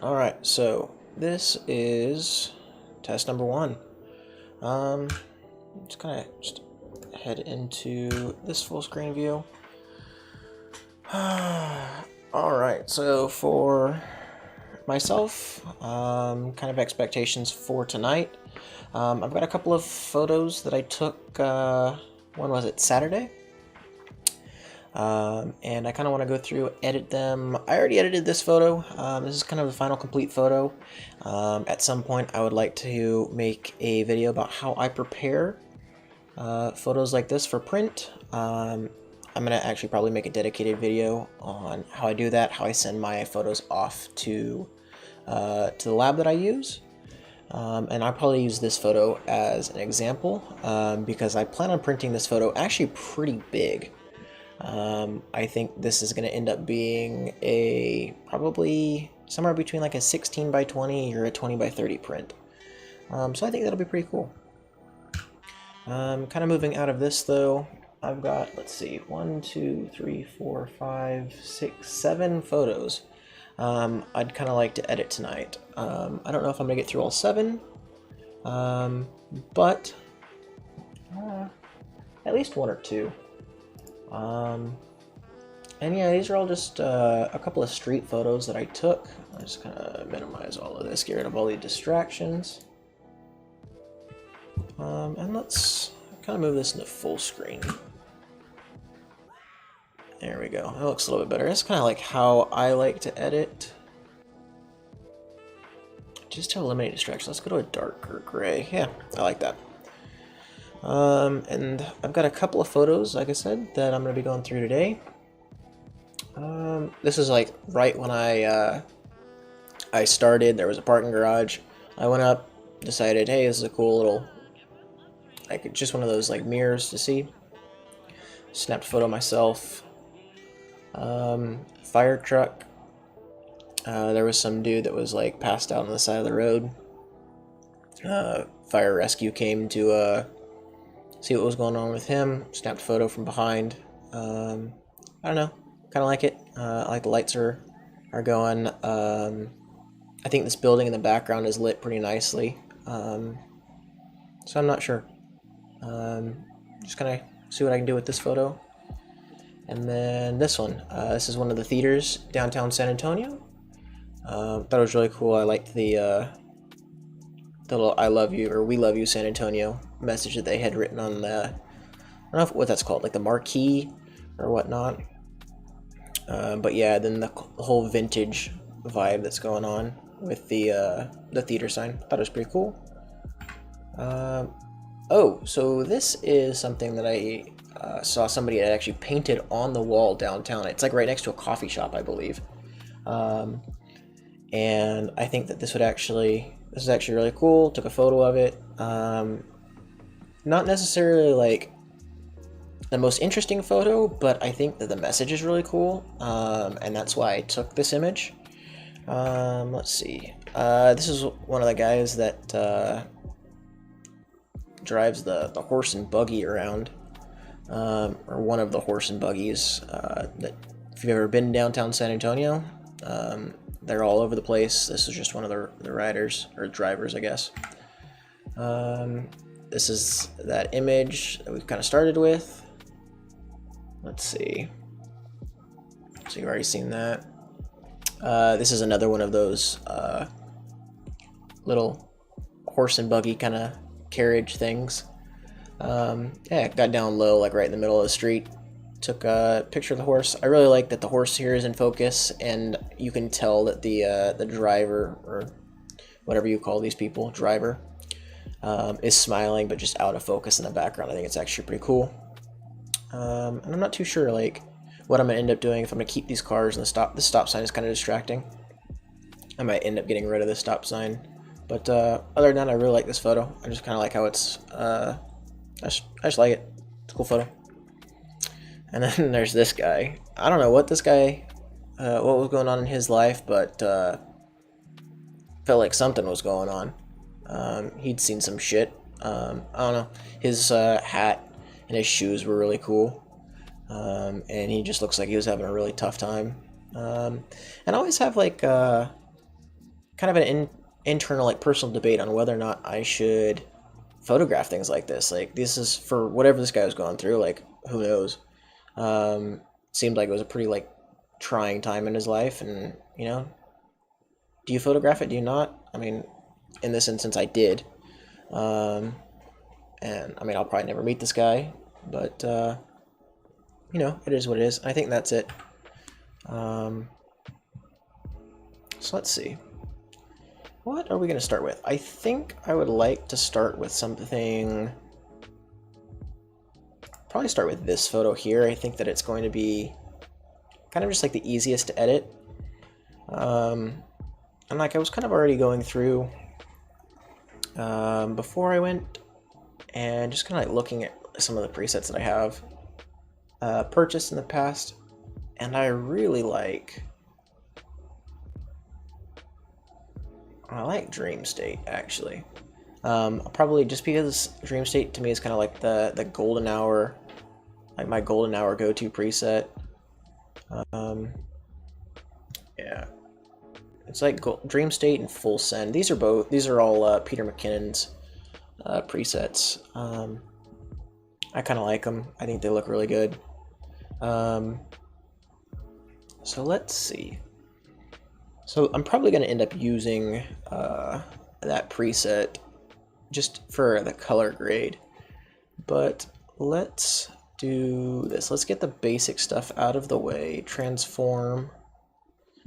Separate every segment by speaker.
Speaker 1: Alright, so this is test number one. Just kind of just head into this full screen view. Alright, so for myself, kind of expectations for tonight. I've got a couple of photos that I took, when was it, Saturday? And I kind of want to go through, edit them. I already edited this photo. This is kind of the final complete photo. At some point I would like to make a video about how I prepare photos like this for print. I'm going to actually probably make a dedicated video on how I do that, how I send my photos off to the lab that I use. And I'll probably use this photo as an example because I plan on printing this photo actually pretty big. I think this is going to end up being a probably somewhere between like a 16 by 20 or a 20 by 30 print. So I think that'll be pretty cool. Kind of moving out of this though, I've got, let's see, 1, 2, 3, 4, 5, 6, 7 photos. I'd kind of like to edit tonight. I don't know if I'm going to get through all 7, but at least 1 or 2. And yeah, these are all just a couple of street photos that I took. I'll just kind of minimize all of this, get rid of all the distractions. And let's kind of move this into full screen. There we go. That looks a little bit better. That's kind of like how I like to edit. Just to eliminate distractions, let's go to a darker gray. Yeah, I like that. And I've got a couple of photos, like I said, that I'm going to be going through today. This is like right when I started. There was a parking garage. I went up, decided, hey, this is a cool little, like just one of those like mirrors to see. Snapped a photo myself. Fire truck. There was some dude that was like passed out on the side of the road. Fire rescue came to see what was going on with him. Snapped a photo from behind. I don't know, kind of like it. I like the lights are going. I think this building in the background is lit pretty nicely. So I'm not sure. Just kind of see what I can do with this photo. And then this one. This is one of the theaters downtown San Antonio. Thought it was really cool. I liked the little "I love you" or "We love you, San Antonio" message that they had written on the, I don't know what that's called, like the marquee or whatnot. But yeah, then the whole vintage vibe that's going on with the theater sign. Thought it was pretty cool. Oh, so this is something that I saw somebody had actually painted on the wall downtown. It's like right next to a coffee shop, I believe. And I think that this is actually really cool. Took a photo of it. Not necessarily like the most interesting photo, but I think that the message is really cool. And that's why I took this image. Let's see. This is one of the guys that drives the horse and buggy around. Or one of the horse and buggies. That if you've ever been downtown San Antonio, they're all over the place. This is just one of the riders, or drivers, I guess. This is that image that we've kind of started with. Let's see. So you've already seen that. This is another one of those little horse and buggy kind of carriage things. Yeah, got down low, like right in the middle of the street. Took a picture of the horse. I really like that the horse here is in focus, and you can tell that the driver, or whatever you call these people, driver, is smiling, but just out of focus in the background. I think it's actually pretty cool. And I'm not too sure like what I'm gonna end up doing, if I'm gonna keep these cars and the stop sign is kind of distracting. I might end up getting rid of the stop sign, but other than that, I really like this photo. I just kind of like how it's I just like it. It's a cool photo. And then there's this guy. I don't know what this guy, what was going on in his life, but felt like something was going on. He'd seen some shit. I don't know. His hat and his shoes were really cool. And he just looks like he was having a really tough time. And I always have like kind of an internal, like, personal debate on whether or not I should photograph things like this. Like, this is for whatever this guy was going through. Like, who knows? Seemed like it was a pretty, like, trying time in his life, and, you know, do you photograph it? Do you not? I mean, in this instance, I did. And I mean, I'll probably never meet this guy, but you know, it is what it is. I think that's it. So let's see. What are we going to start with? I think I would like to start with something. Probably start with this photo here. I think that it's going to be kind of just like the easiest to edit. And like I was kind of already going through before I went and just kind of like looking at some of the presets that I have purchased in the past, and I really like Dream State actually. Probably just because Dream State to me is kind of like the golden hour, like my golden hour go-to preset. Yeah, it's like Dream State and Full Send. These are all Peter McKinnon's presets. I kind of like them. I think they look really good. So let's see. So I'm probably going to end up using that preset just for the color grade. But let's do this. Let's get the basic stuff out of the way. Transform.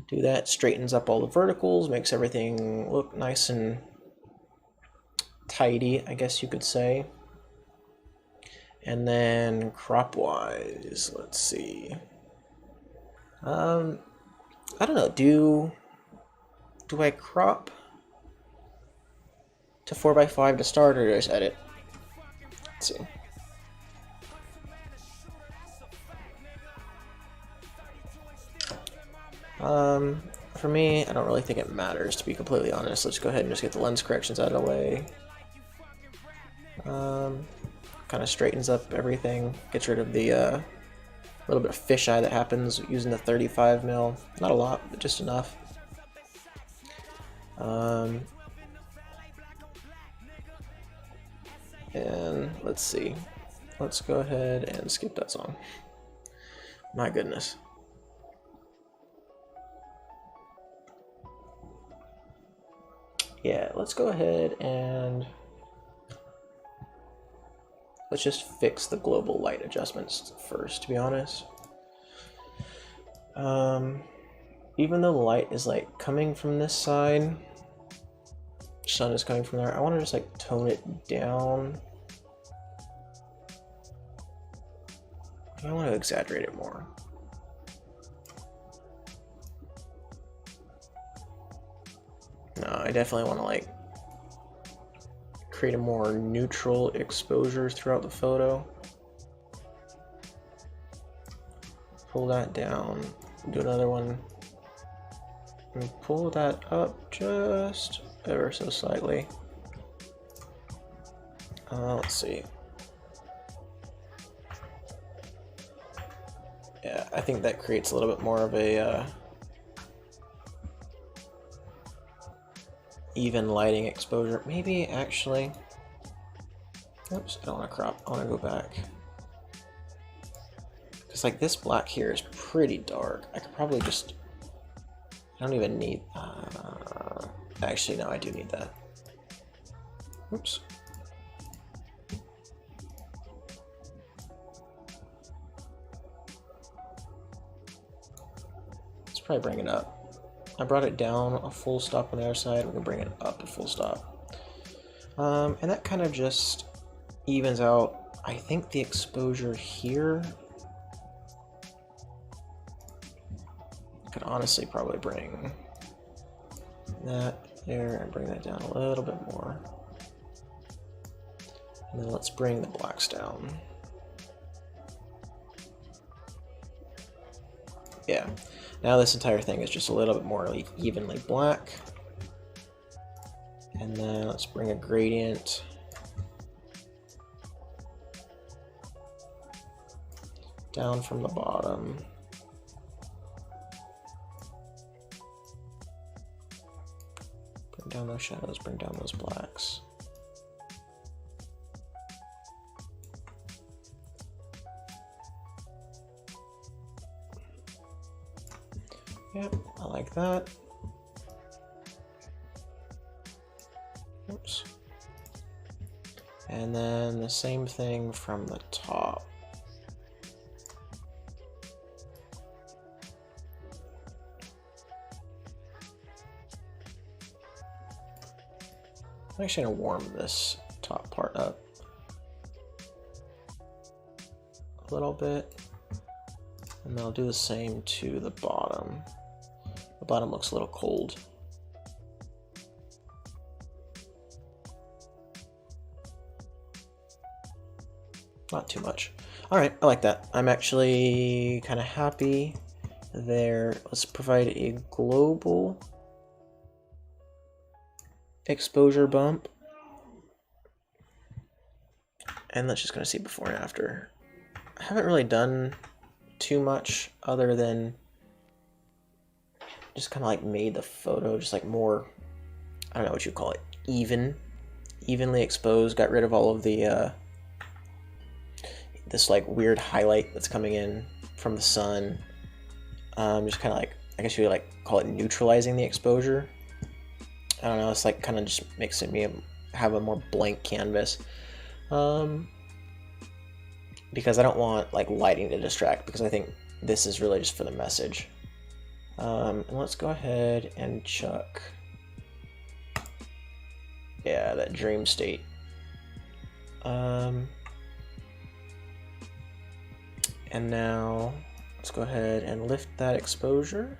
Speaker 1: Do that. Straightens up all the verticals. Makes everything look nice and tidy, I guess you could say. And then crop wise, let's see. I don't know. Do I crop to 4:5 to start, or just edit? Let's see. For me, I don't really think it matters, to be completely honest. Let's go ahead and just get the lens corrections out of the way. Kind of straightens up everything, gets rid of the little bit of fisheye that happens using the 35mm. Not a lot, but just enough. And let's see. Let's go ahead and skip that song. My goodness. Yeah, let's go ahead and let's just fix the global light adjustments first, to be honest. Even though the light is like coming from this side, sun is coming from there, I want to just like tone it down. I want to exaggerate it more. No, I definitely want to like create a more neutral exposure throughout the photo. Pull that down, do another one, and pull that up just ever so slightly. Let's see. Yeah, I think that creates a little bit more of a even lighting exposure. Maybe actually, oops, I don't want to crop, I want to go back. Because like this black here is pretty dark. I could probably just, I don't even need, actually no, I do need that. Oops. Let's probably bring it up. I brought it down a full stop on the other side. We can bring it up a full stop. And that kind of just evens out, I think, the exposure here. I could honestly probably bring that there and bring that down a little bit more. And then let's bring the blacks down. Yeah. Now this entire thing is just a little bit more evenly black. And then let's bring a gradient down from the bottom. down those shadows, bring down those blacks. Yep, I like that. Oops. And then the same thing from the top. I'm actually going to warm this top part up a little bit, and then I'll do the same to the bottom. The bottom looks a little cold. Not too much. All right, I like that. I'm actually kind of happy there. Let's provide a global exposure bump. And let's just kind of see before and after. I haven't really done too much other than just kind of like made the photo just like more, I don't know what you call it, evenly exposed, got rid of all of the this like weird highlight that's coming in from the sun. Just kind of like, I guess you would like call it neutralizing the exposure. I don't know, it's like kind of just makes me have a more blank canvas. Because I don't want like lighting to distract, because I think this is really just for the message. And let's go ahead and chuck, yeah, that dream state. And now let's go ahead and lift that exposure.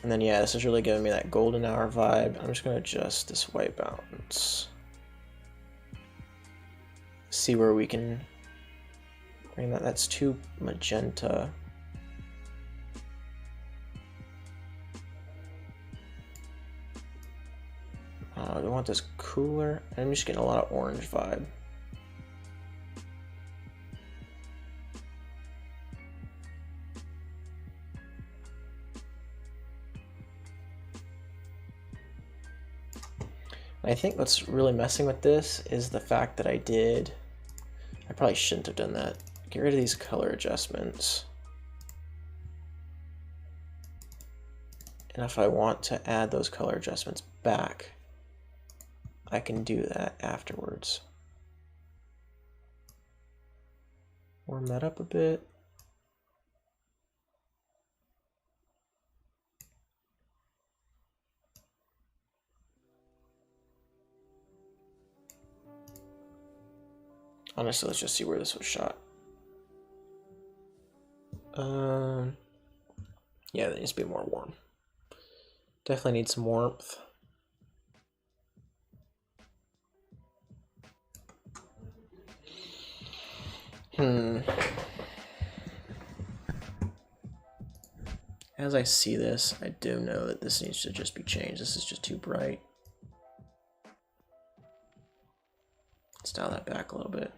Speaker 1: And then yeah, this is really giving me that golden hour vibe. I'm just going to adjust this white balance. See where we can bring that. That's too magenta. I want this cooler. I'm just getting a lot of orange vibe. I think what's really messing with this is the fact that I probably shouldn't have done that. Get rid of these color adjustments. And if I want to add those color adjustments back, I can do that afterwards. Warm that up a bit. Honestly, let's just see where this was shot. Yeah, that needs to be more warm. Definitely need some warmth. As I see this, I do know that this needs to just be changed. This is just too bright. Let's dial that back a little bit.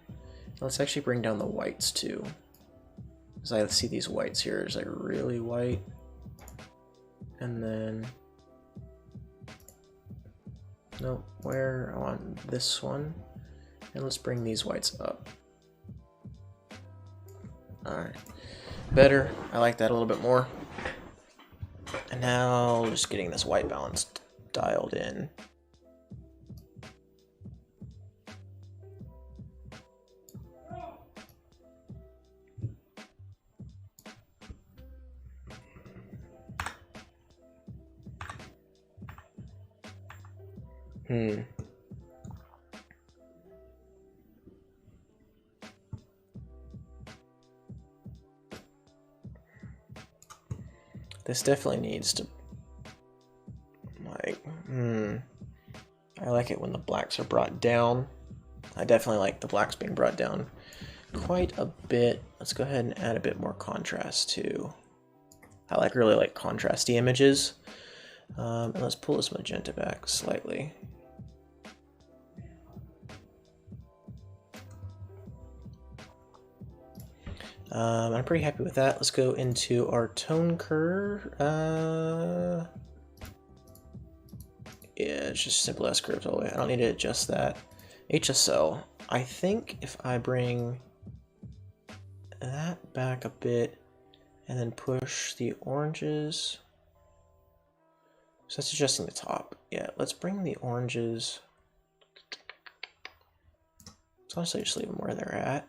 Speaker 1: Let's actually bring down the whites too. Because I see these whites here, it's like really white. And then, no, where I want this one. And let's bring these whites up. Alright, better. I like that a little bit more. And now just getting this white balance dialed in. This definitely needs to, like, I like it when the blacks are brought down. I definitely like the blacks being brought down quite a bit. Let's go ahead and add a bit more contrast too. I really like contrasty images. And let's pull this magenta back slightly. I'm pretty happy with that. Let's go into our tone curve. Yeah, it's just simple S curves all the way. I don't need to adjust that. HSL. I think if I bring that back a bit and then push the oranges. So that's adjusting the top. Yeah, let's bring the oranges. So honestly, just leave them where they're at.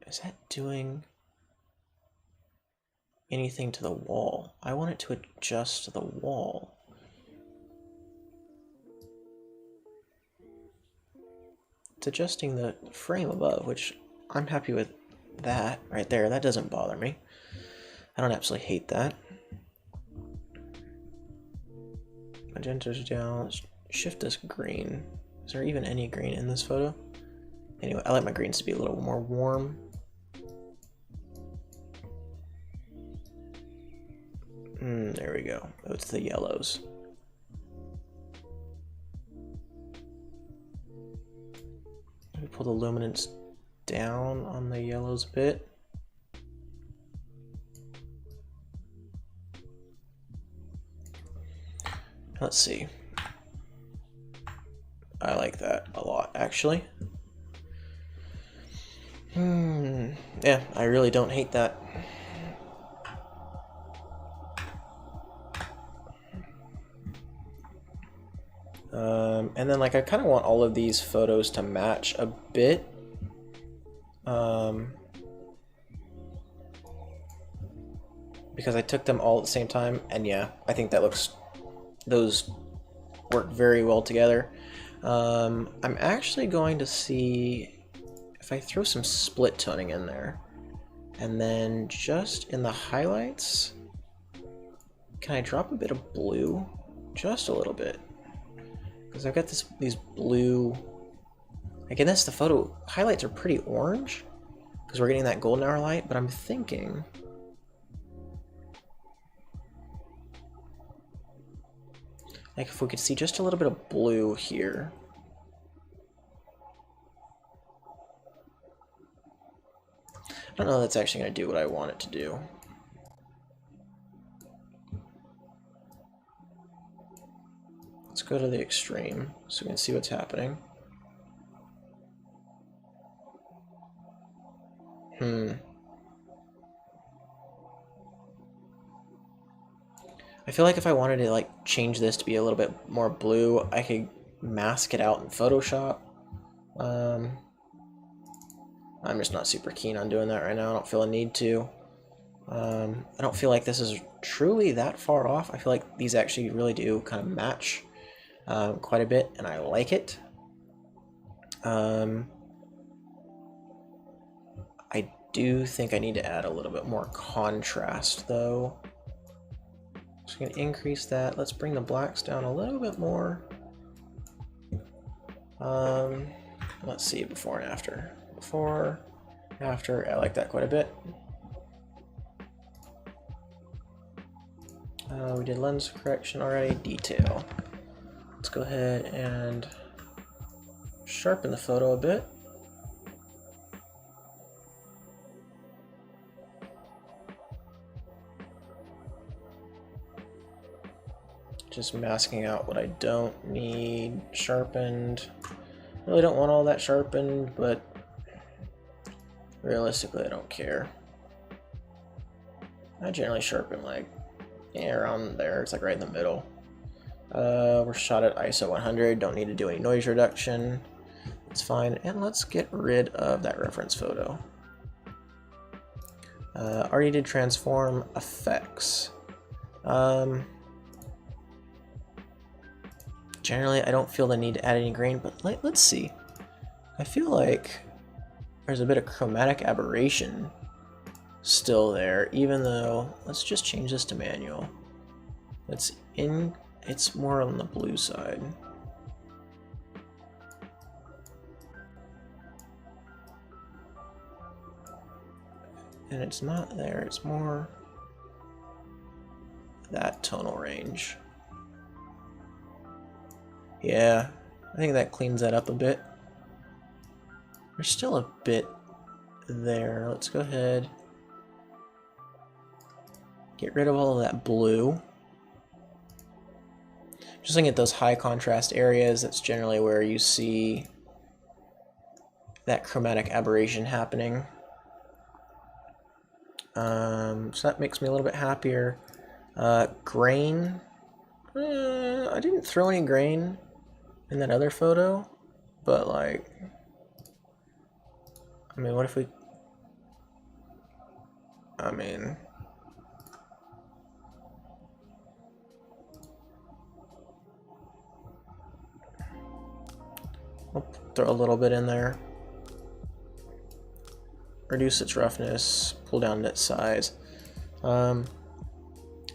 Speaker 1: Is that doing anything to the wall? I want it to adjust to the wall. It's adjusting the frame above, which I'm happy with that right there. That doesn't bother me. I don't absolutely hate that. Magenta's down. Let's shift this green. Is there even any green in this photo? Anyway, I like my greens to be a little more warm. There we go. Oh, it's the yellows. Let me pull the luminance down on the yellows a bit. Let's see. I like that a lot, actually. Yeah, I really don't hate that. And then, like, I kind of want all of these photos to match a bit. Because I took them all at the same time, and yeah, I think that looks, those work very well together. I'm actually going to see if I throw some split toning in there, and then just in the highlights, can I drop a bit of blue? Just a little bit. Because I've got these blue, like in this, the photo highlights are pretty orange, because we're getting that golden hour light, but I'm thinking, like if we could see just a little bit of blue here. I don't know if that's actually going to do what I want it to do. Let's go to the extreme so we can see what's happening. I feel like if I wanted to like change this to be a little bit more blue, I could mask it out in Photoshop. I'm just not super keen on doing that right now. I don't feel a need to. I don't feel like this is truly that far off. I feel like these actually really do kind of match quite a bit, and I like it. I do think I need to add a little bit more contrast, though. Just gonna increase that. Let's bring the blacks down a little bit more. Let's see, before and after. Before, after, I like that quite a bit. We did lens correction already. Detail. Let's go ahead and sharpen the photo a bit. Just masking out what I don't need sharpened. Really don't want all that sharpened, but realistically I don't care. I generally sharpen like around there. It's like right in the middle. We're shot at ISO 100. Don't need to do any noise reduction. It's fine. And let's get rid of that reference photo. Already did transform effects. Generally, I don't feel the need to add any grain, but let's see. I feel like there's a bit of chromatic aberration still there, even though, let's just change this to manual. It's more on the blue side. And it's not there, it's more that tonal range. Yeah, I think that cleans that up a bit. There's still a bit there. Let's go ahead. Get rid of all of that blue. Just looking at those high contrast areas, that's generally where you see that chromatic aberration happening. So that makes me a little bit happier. Grain. I didn't throw any grain in that other photo, but like, I mean, what if we, I mean, we'll throw a little bit in there. Reduce its roughness, pull down its size. Yeah,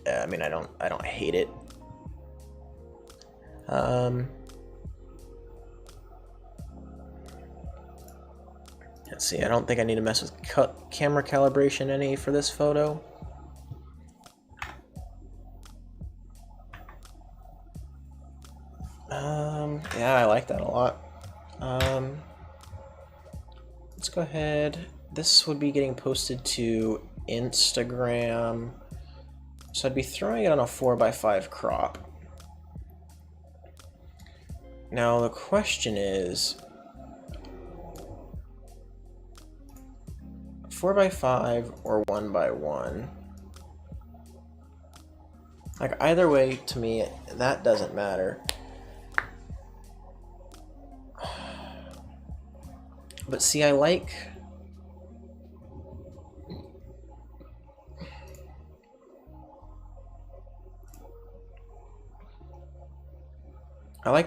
Speaker 1: I mean, I don't hate it. Let's see, I don't think I need to mess with camera calibration any for this photo. Yeah, I like that a lot. Let's go ahead. This would be getting posted to Instagram. So I'd be throwing it on a 4x5 crop. Now the question is, 4x5 or 1x1? Like, either way, to me, that doesn't matter. But see, I like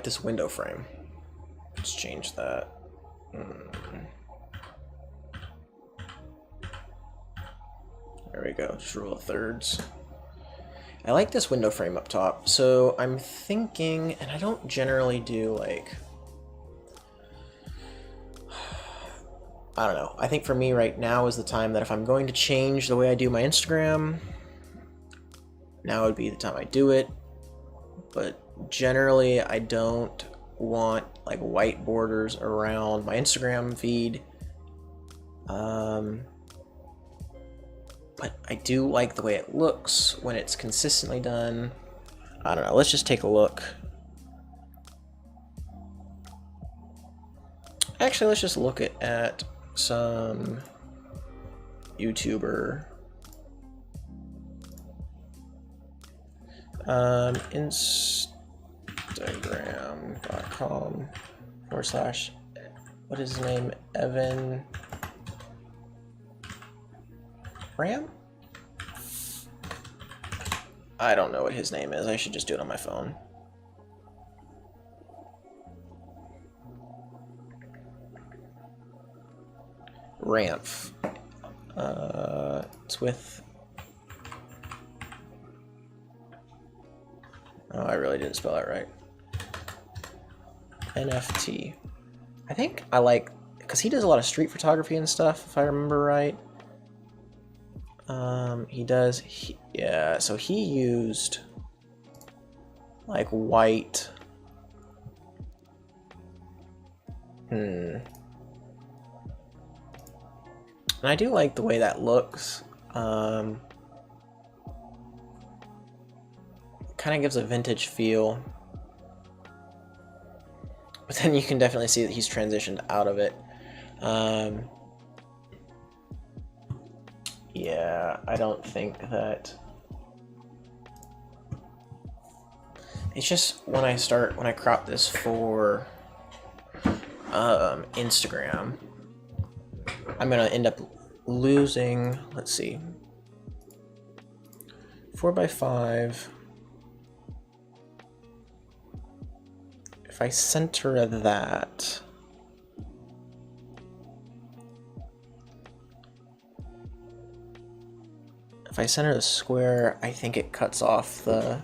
Speaker 1: this window frame. Let's change that. There we go, just rule of thirds. I like this window frame up top, so I'm thinking, and I don't generally do like, I don't know, I think for me right now is the time that if I'm going to change the way I do my Instagram, now would be the time I do it. But generally I don't want like white borders around my Instagram feed. But I do like the way it looks when it's consistently done. I don't know, let's just take a look. Actually, let's just look at some YouTuber. Instagram.com/ what is his name? Evan Ram? I don't know what his name is. I should just do it on my phone. Ramp. It's with... Oh, I really didn't spell that right. NFT. I think I like... because he does a lot of street photography and stuff, if I remember right. He does... yeah, so he used... like white... And I do like the way that looks. Kind of gives a vintage feel. But then you can definitely see that he's transitioned out of it. Yeah, I don't think that... it's just when I crop this for Instagram, I'm gonna end up losing, let's see, 4x5. If I center that, if I center the square, I think it cuts off the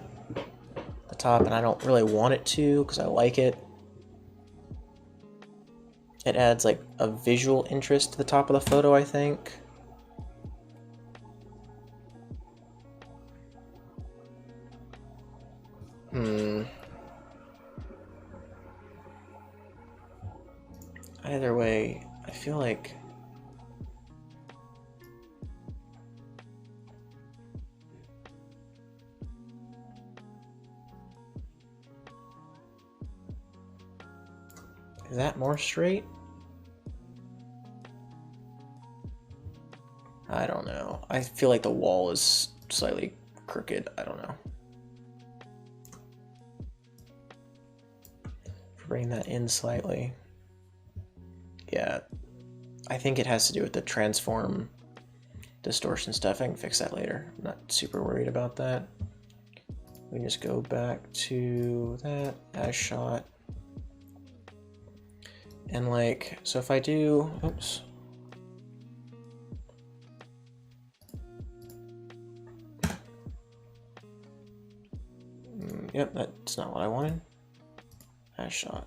Speaker 1: top, and I don't really want it to because I like it. It adds like a visual interest to the top of the photo, I think. Either way, I feel like is that more straight? I don't know. I feel like the wall is slightly crooked. I don't know. Bring that in slightly. Yeah, I think it has to do with the transform distortion stuff. I can fix that later. I'm not super worried about that. We can just go back to that as shot. And like, so if I do, oops. Yep, that's not what I wanted. As shot.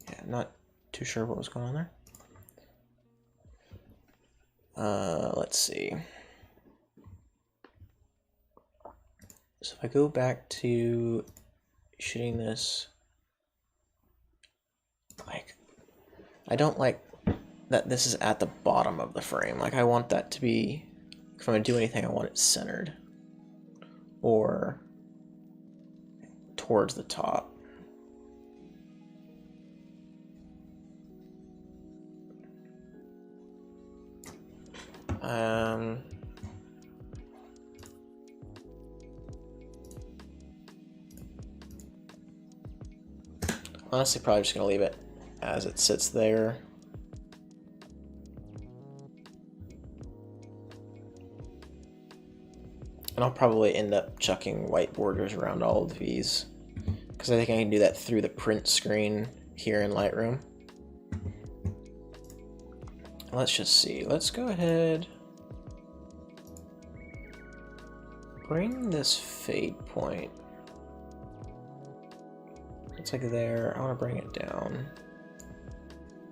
Speaker 1: Yeah, not too sure what was going on there. Let's see. So if I go back to shooting this, like, I don't like that this is at the bottom of the frame. Like, I want that to be, if I'm gonna do anything, I want it centered or towards the top. Honestly, probably just gonna leave it as it sits there. And I'll probably end up chucking white borders around all of these, because I think I can do that through the print screen here in Lightroom. Let's just see. Let's go ahead. Bring this fade point. It's like there. I want to bring it down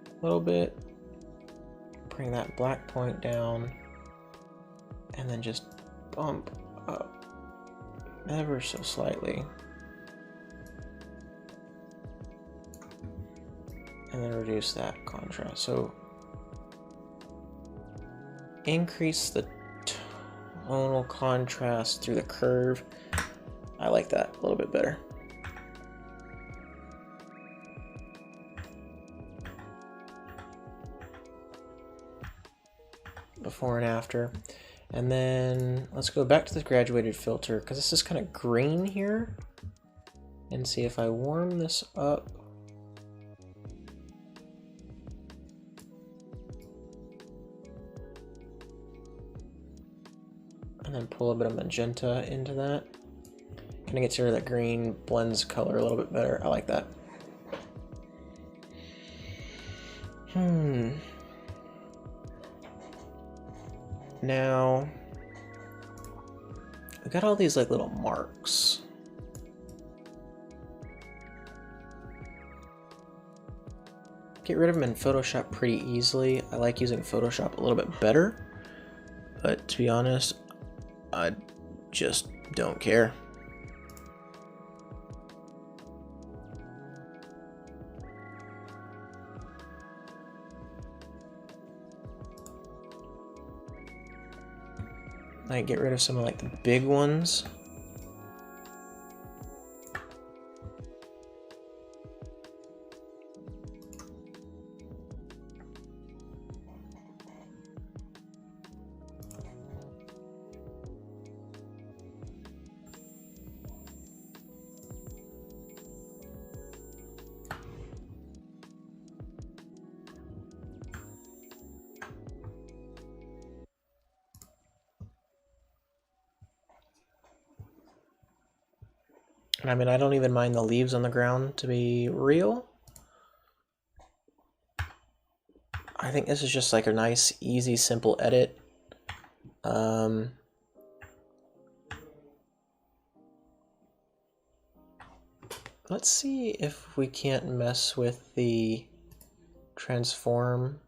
Speaker 1: a little bit. Bring that black point down. And then just bump up ever so slightly. And then reduce that contrast. So increase the tonal contrast through the curve. I like that a little bit better. Before and after. And then let's go back to the graduated filter, because this is kind of green here, and see if I warm this up. And then pull a bit of magenta into that. Kind of gets rid of that green, blends color a little bit better. I like that. Now, we got all these like little marks. Get rid of them in Photoshop pretty easily. I like using Photoshop a little bit better, but to be honest, I just don't care. I get rid of some of like the big ones. And I mean, I don't even mind the leaves on the ground to be real. I think this is just like a nice, easy, simple edit. Let's see if we can't mess with the transform.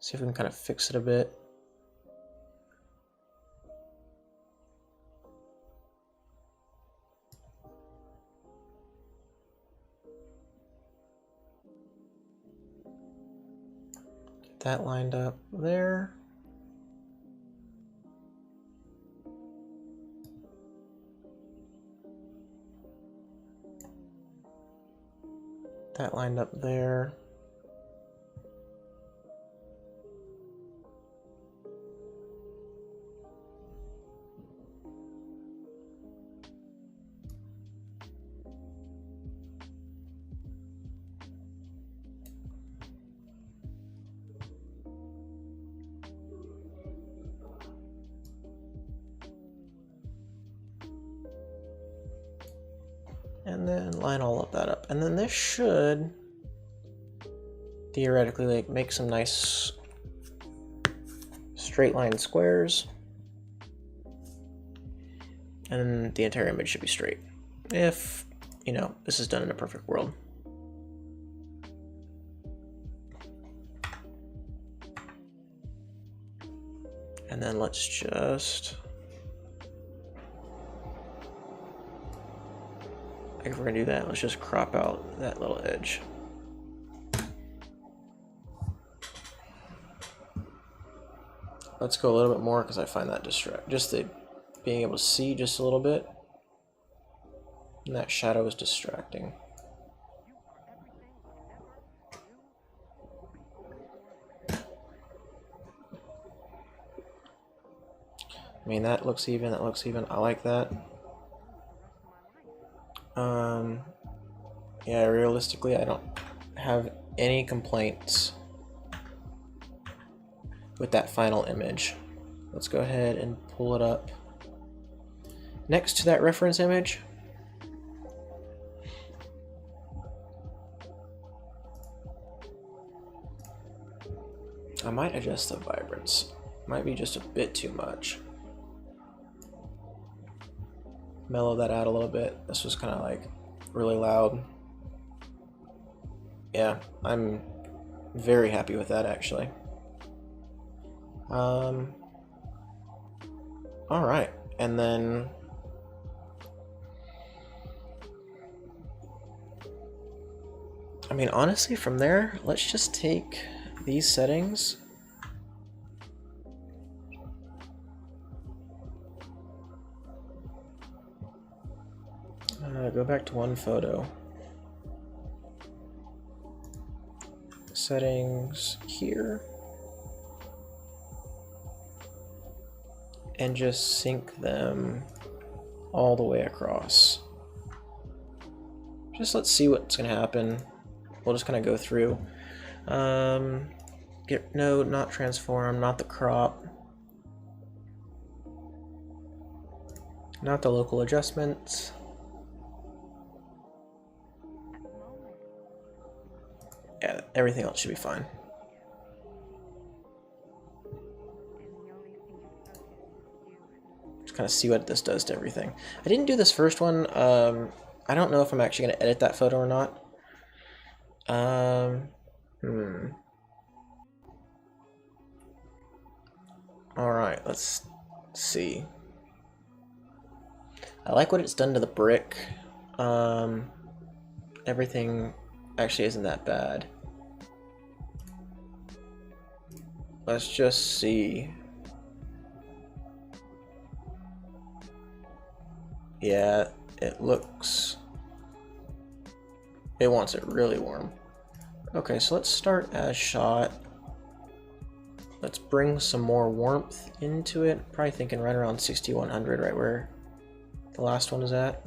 Speaker 1: See if we can kind of fix it a bit. Get that lined up there. That lined up there. And then line all of that up. And then this should theoretically like make some nice straight line squares. And the entire image should be straight. If, you know, this is done in a perfect world. And then let's just, if we're gonna do that, let's just crop out that little edge. Let's go a little bit more because I find that just the being able to see just a little bit. And that shadow is distracting. I mean, that looks even, that looks even. I like that. Yeah, realistically, I don't have any complaints with that final image. Let's go ahead and pull it up next to that reference image. I might adjust the vibrance. Might be just a bit too much. Mellow that out a little bit. This was kind of like really loud. Yeah, I'm very happy with that actually. All right, and then I mean, honestly, from there, let's just take these settings. Go back to one photo. Settings here. And just sync them all the way across. Just let's see what's gonna happen. We'll just kind of go through. No, not transform, not the crop. Not the local adjustments. Yeah, everything else should be fine. Just kind of see what this does to everything. I didn't do this first one. I don't know if I'm actually going to edit that photo or not. Alright, let's see. I like what it's done to the brick. Everything actually isn't that bad. Let's just see. Yeah, it looks... It wants it really warm. Okay, so let's start as shot. Let's bring some more warmth into it. Probably thinking right around 6100, right where the last one is at.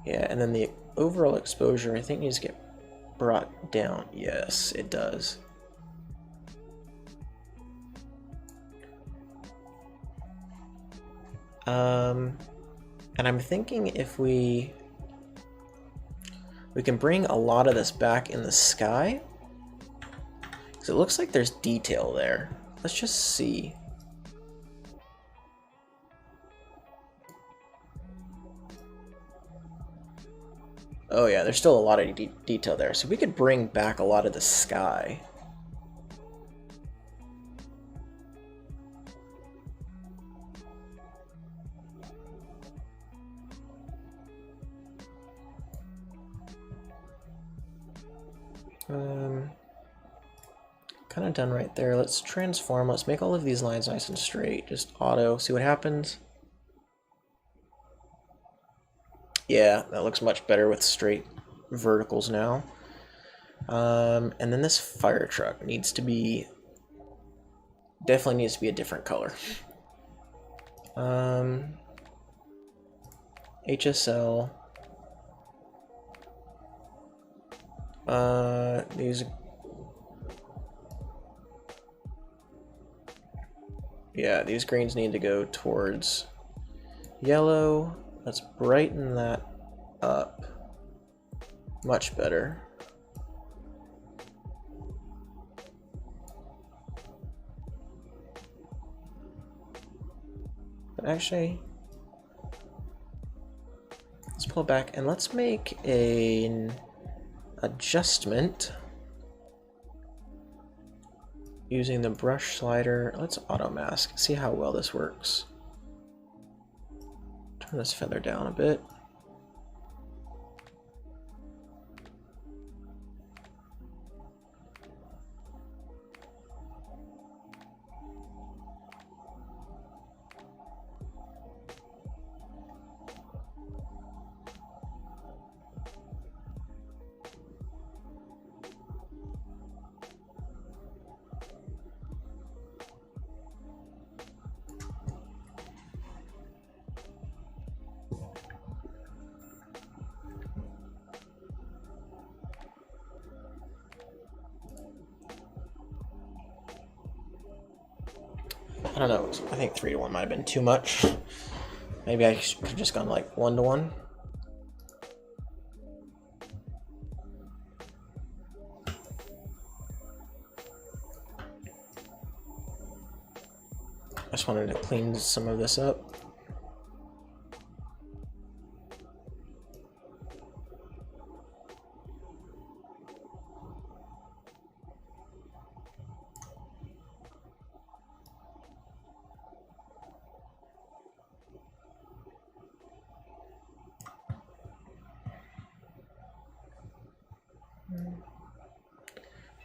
Speaker 1: Yeah, and then the overall exposure I think needs to get brought down. Yes, it does. And I'm thinking if we can bring a lot of this back in the sky, because it looks like there's detail there. Let's just see. Oh yeah, there's still a lot of detail there. So we could bring back a lot of the sky. Kind of done right there. Let's transform. Let's make all of these lines nice and straight. Just auto. See what happens. Yeah, that looks much better with straight verticals now. And then this fire truck needs to be... definitely needs to be a different color. HSL. These... yeah, these greens need to go towards yellow. Let's brighten that up. Much better. But actually, let's pull back and let's make an adjustment using the brush slider. Let's auto mask, see how well this works. Turn this feather down a bit. I don't know, I think 3 to 1 might have been too much. Maybe I could have just gone like 1 to 1. I just wanted to clean some of this up.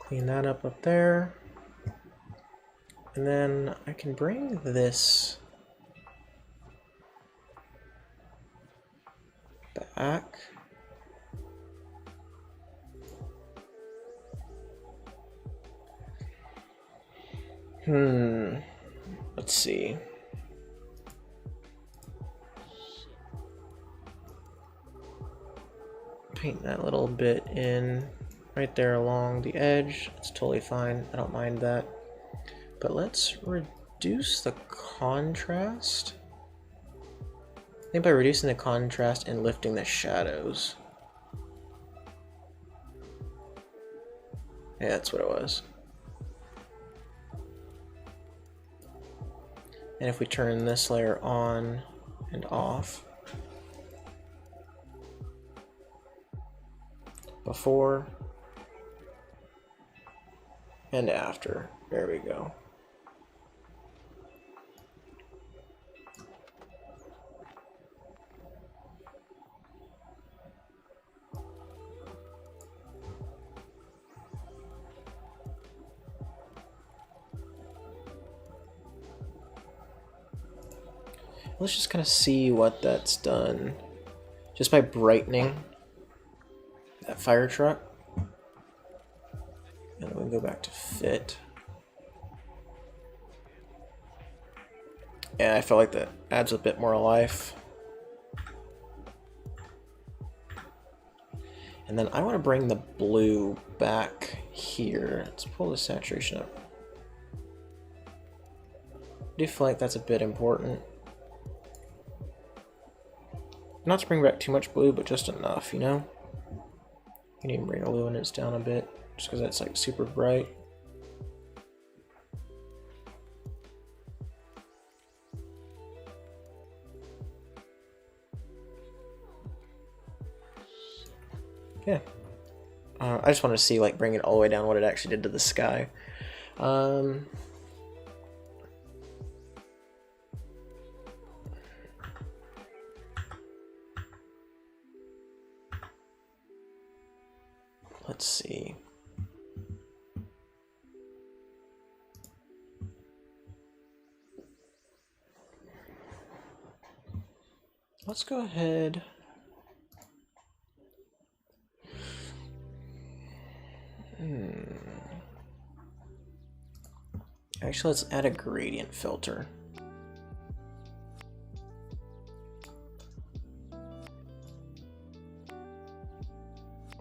Speaker 1: Clean that up there. And then I can bring this back. Let's see. Paint that little bit in right there along the edge. It's totally fine. I don't mind that. But let's reduce the contrast. I think by reducing the contrast and lifting the shadows. Yeah, that's what it was. And if we turn this layer on and off, before and after, there we go. Let's just kind of see what that's done just by brightening that fire truck. And we can go back to fit. Yeah, I feel like that adds a bit more life. And then I want to bring the blue back here. Let's pull the saturation up. I do feel like that's a bit important. Not to bring back too much blue, but just enough, you know? You can even bring the luminance down a bit, just because that's like super bright. yeah. I just wanted to see, like, bring it all the way down, what it actually did to the sky. Let's see. Let's go ahead. Actually, let's add a gradient filter.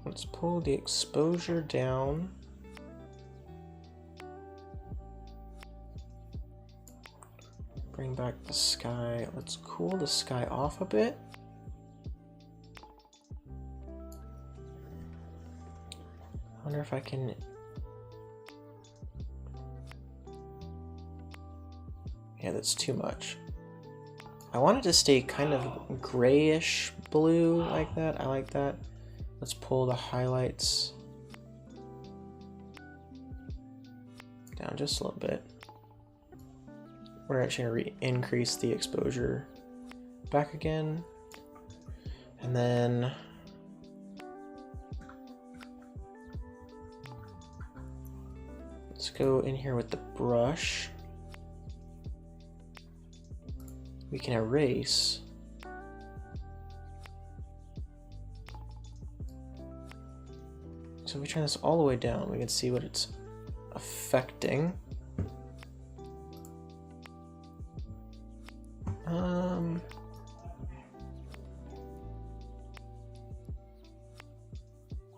Speaker 1: Let's pull the exposure down. Bring back the sky. Let's cool the sky off a bit. I wonder if I can... Yeah, that's too much. I want it to stay kind of grayish blue like that. I like that. Let's pull the highlights down just a little bit. We're actually going to increase the exposure back again. And then let's go in here with the brush. We can erase. So if we turn this all the way down, we can see what it's affecting.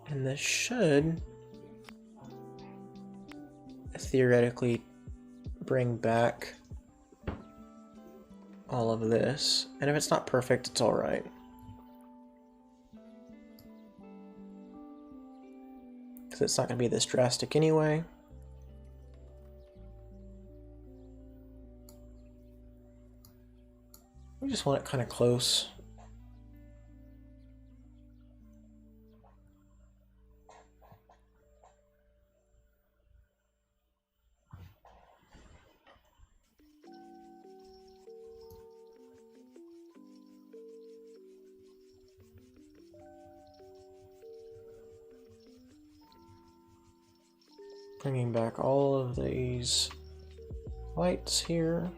Speaker 1: And this should theoretically bring back all of this. And if it's not perfect, it's all right. Because it's not going to be this drastic anyway. We just want it kind of close. Bringing back all of these lights here.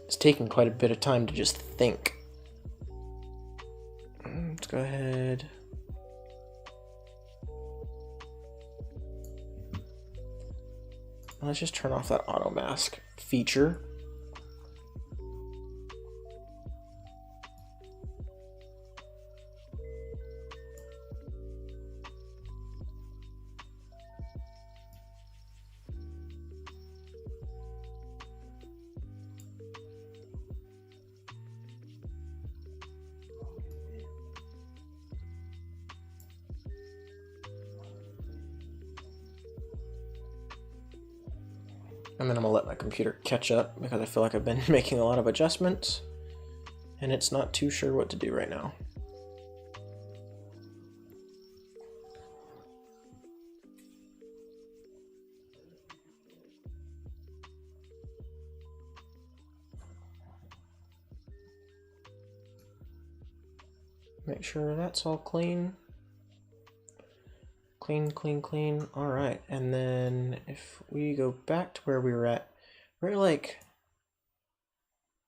Speaker 1: It's taking quite a bit of time to just think. Let's go ahead. Let's just turn off that auto mask feature. And then I'm gonna let my computer catch up because I feel like I've been making a lot of adjustments and it's not too sure what to do right now. Make sure that's all clean. Clean, clean, clean. All right, and then if we go back to where we were at, we're like,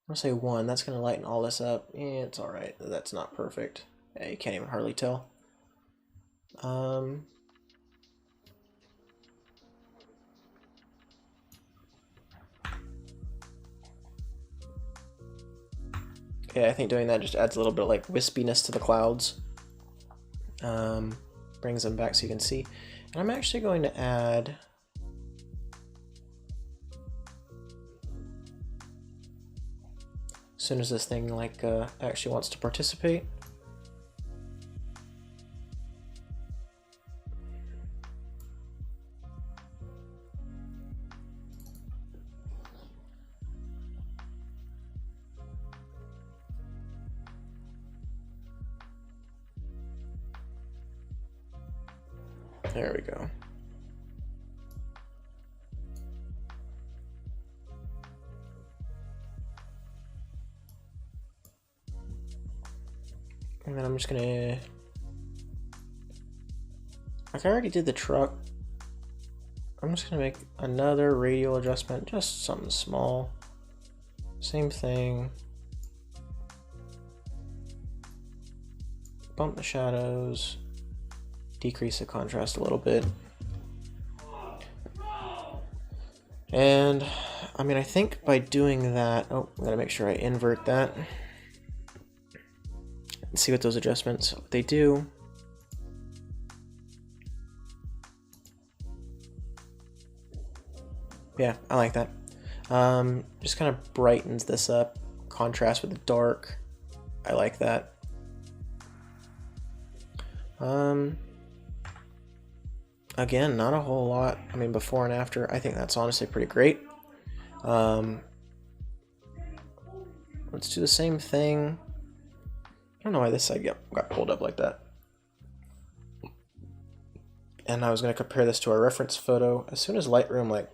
Speaker 1: I'll say 1. That's gonna lighten all this up. Yeah, it's all right. That's not perfect. Yeah, you can't even hardly tell. Yeah, I think doing that just adds a little bit of like wispiness to the clouds. Brings them back so you can see. And I'm actually going to add soon as this thing like actually wants to participate. There we go. And then I'm just gonna, like I already did the truck, I'm just gonna make another radial adjustment, just something small. Same thing. Bump the shadows, decrease the contrast a little bit. And I mean, I think by doing that, oh, I gotta make sure I invert that. And see what those adjustments, what they do. Yeah, I like that. Just kind of brightens this up, contrast with the dark. I like that. Again, not a whole lot. I mean, before and after, I think that's honestly pretty great. Let's do the same thing. I don't know why this side got pulled up like that. And I was going to compare this to our reference photo. As soon as Lightroom like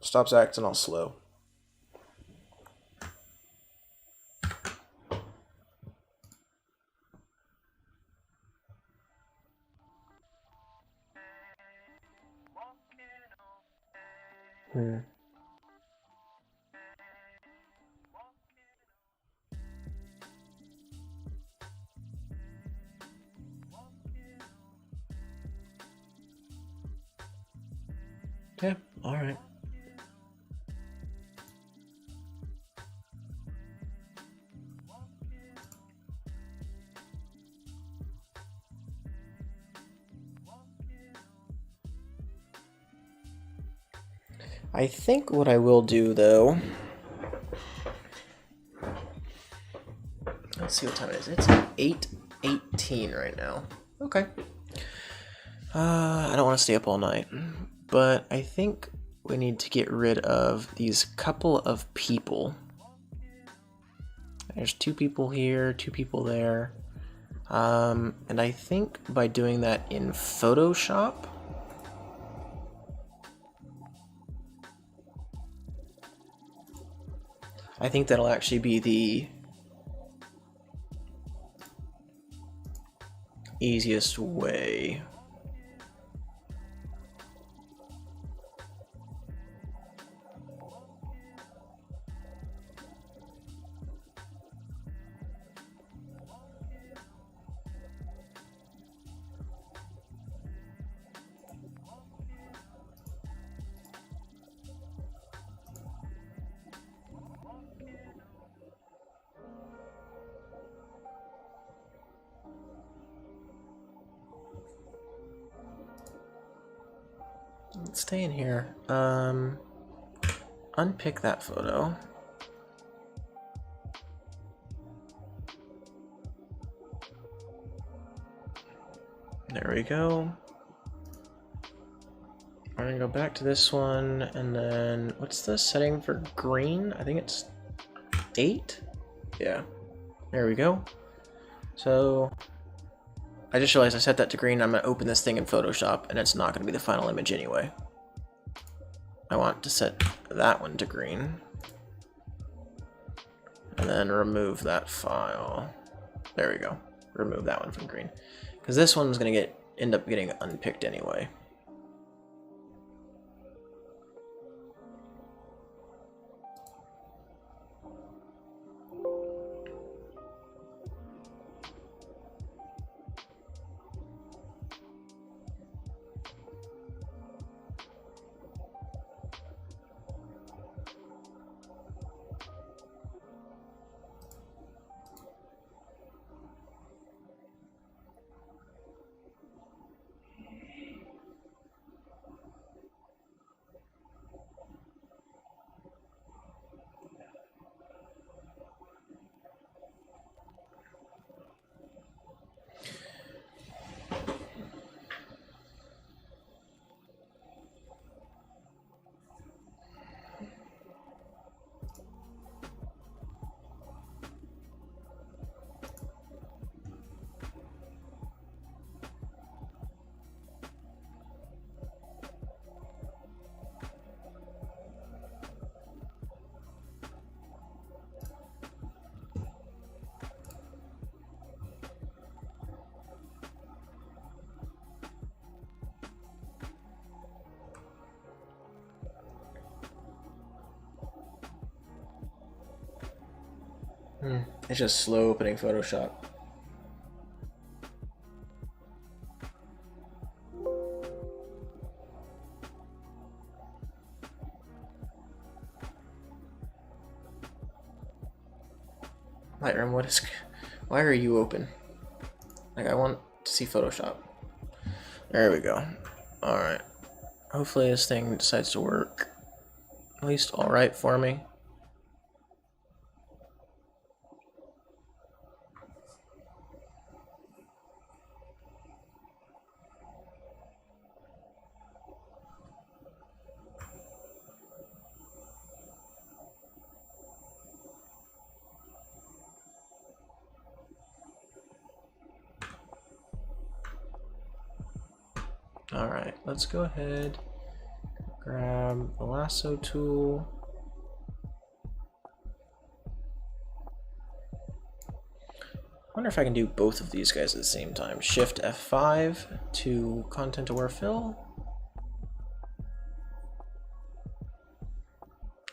Speaker 1: stops acting all slow. Yeah, all right. I think what I will do, though, let's see what time it is. It's 8:18 right now. Okay. I don't want to stay up all night, but I think we need to get rid of these couple of people. There's 2 people here, 2 people there. And I think by doing that in Photoshop, I think that'll actually be the easiest way. Let's stay in here. Unpick that photo. There we go. I'm gonna go back to this one, and then what's the setting for green? I think it's 8? Yeah. There we go. So I just realized I set that to green. I'm gonna open this thing in Photoshop, and it's not gonna be the final image anyway. I want to set that one to green. And then remove that file. There we go. Remove that one from green. Because this one's gonna end up getting unpicked anyway. It's just slow opening Photoshop. Lightroom, why are you open? Like, I want to see Photoshop. There we go. Alright. Hopefully this thing decides to work at least alright for me. Alright, let's go ahead, grab the lasso tool. I wonder if I can do both of these guys at the same time. Shift F5 to content aware fill.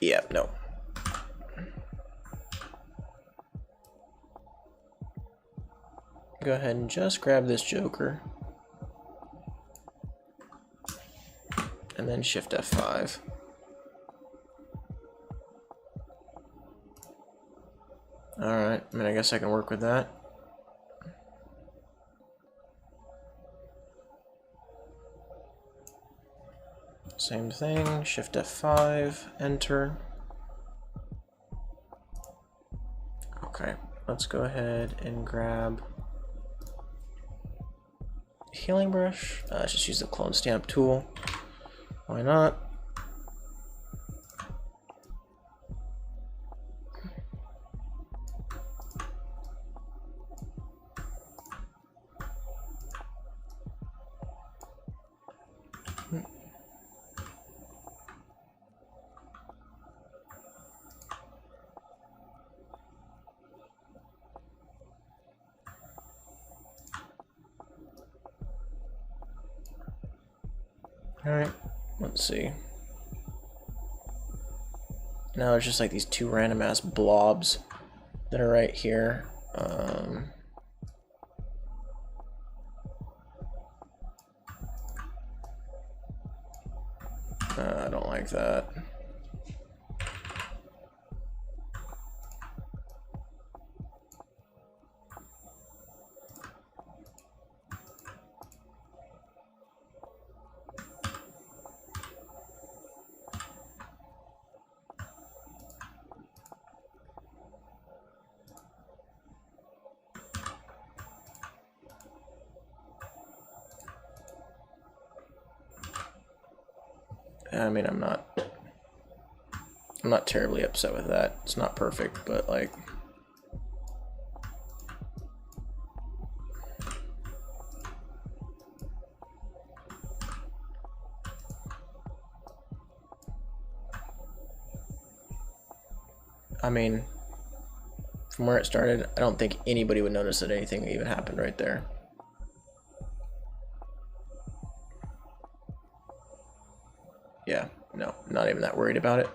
Speaker 1: Yep, no. Go ahead and just grab this Joker. And then Shift F5. Alright, I mean, I guess I can work with that. Same thing, Shift F5, enter. Okay, let's go ahead and grab healing brush. Let's just use the clone stamp tool. Why not? Alright, let's see. Now it's just like these two random ass blobs that are right here. I don't like that. I mean, I'm not terribly upset with that. It's not perfect, but like, I mean, from where it started, I don't think anybody would notice that anything even happened right there. Yeah, no, not even that worried about it.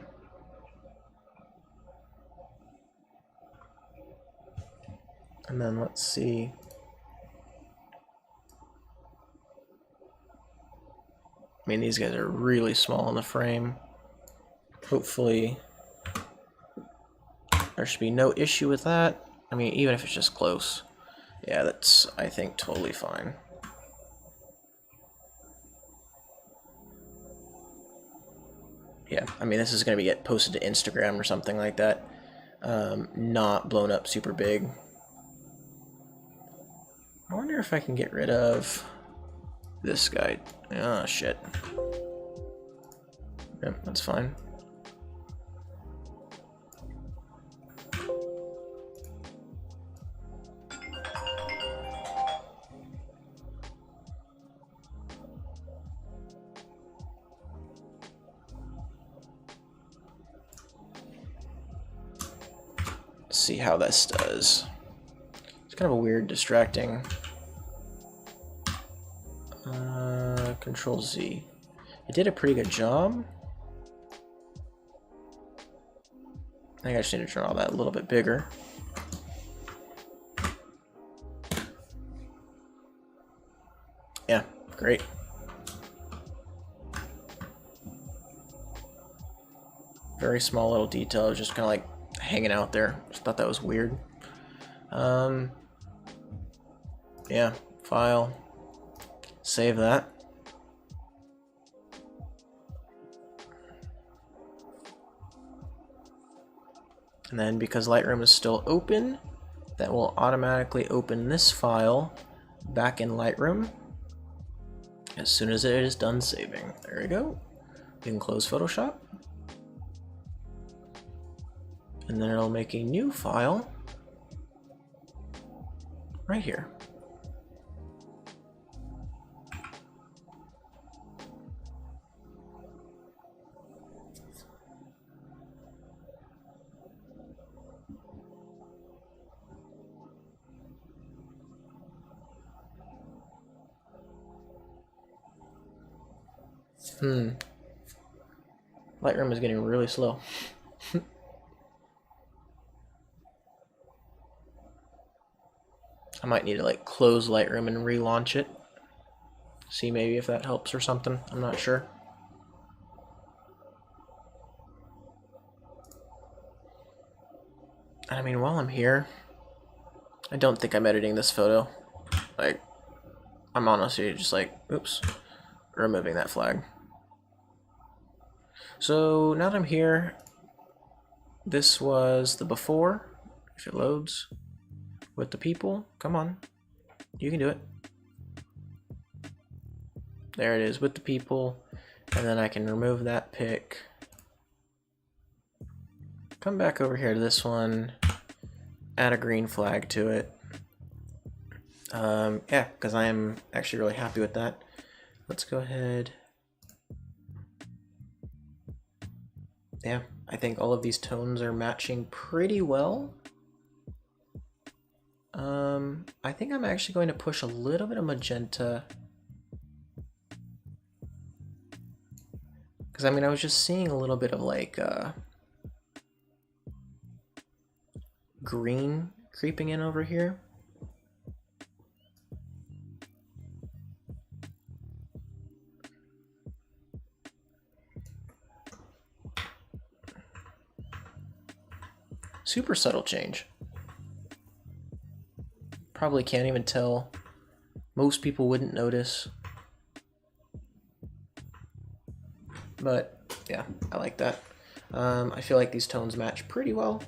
Speaker 1: And then let's see. I mean, these guys are really small in the frame. Hopefully there should be no issue with that. I mean, even if it's just close. Yeah, that's, I think, totally fine. Yeah, I mean, this is going to get posted to Instagram or something like that. Not blown up super big. I wonder if I can get rid of this guy. Oh, shit. Yep, that's fine. See how this does. It's kind of a weird, distracting. Control Z. It did a pretty good job. I think I just need to draw that a little bit bigger. Great. Very small little detail, just kind of like hanging out there. Just thought that was weird. Yeah, file. Save that. And then because Lightroom is still open, that will automatically open this file back in Lightroom as soon as it is done saving. There we go. We can close Photoshop. And then it'll make a new file right here. Lightroom is getting really slow. I might need to like close Lightroom and relaunch it. See maybe if that helps or something. I'm not sure. I mean, while I'm here, I don't think I'm editing this photo. Like, I'm honestly just like, oops, removing that flag. So now that I'm here, this was the before, if it loads, with the people. Come on, you can do it. There it is with the people, and then I can remove that pic. Come back over here to this one, add a green flag to it. Yeah, because I am actually really happy with that. Let's go ahead. Yeah, I think all of these tones are matching pretty well. I think I'm actually going to push a little bit of magenta. Because I mean, I was just seeing a little bit of like green creeping in over here. Super subtle change. Probably can't even tell. Most people wouldn't notice. But yeah, I like that. I feel like these tones match pretty well.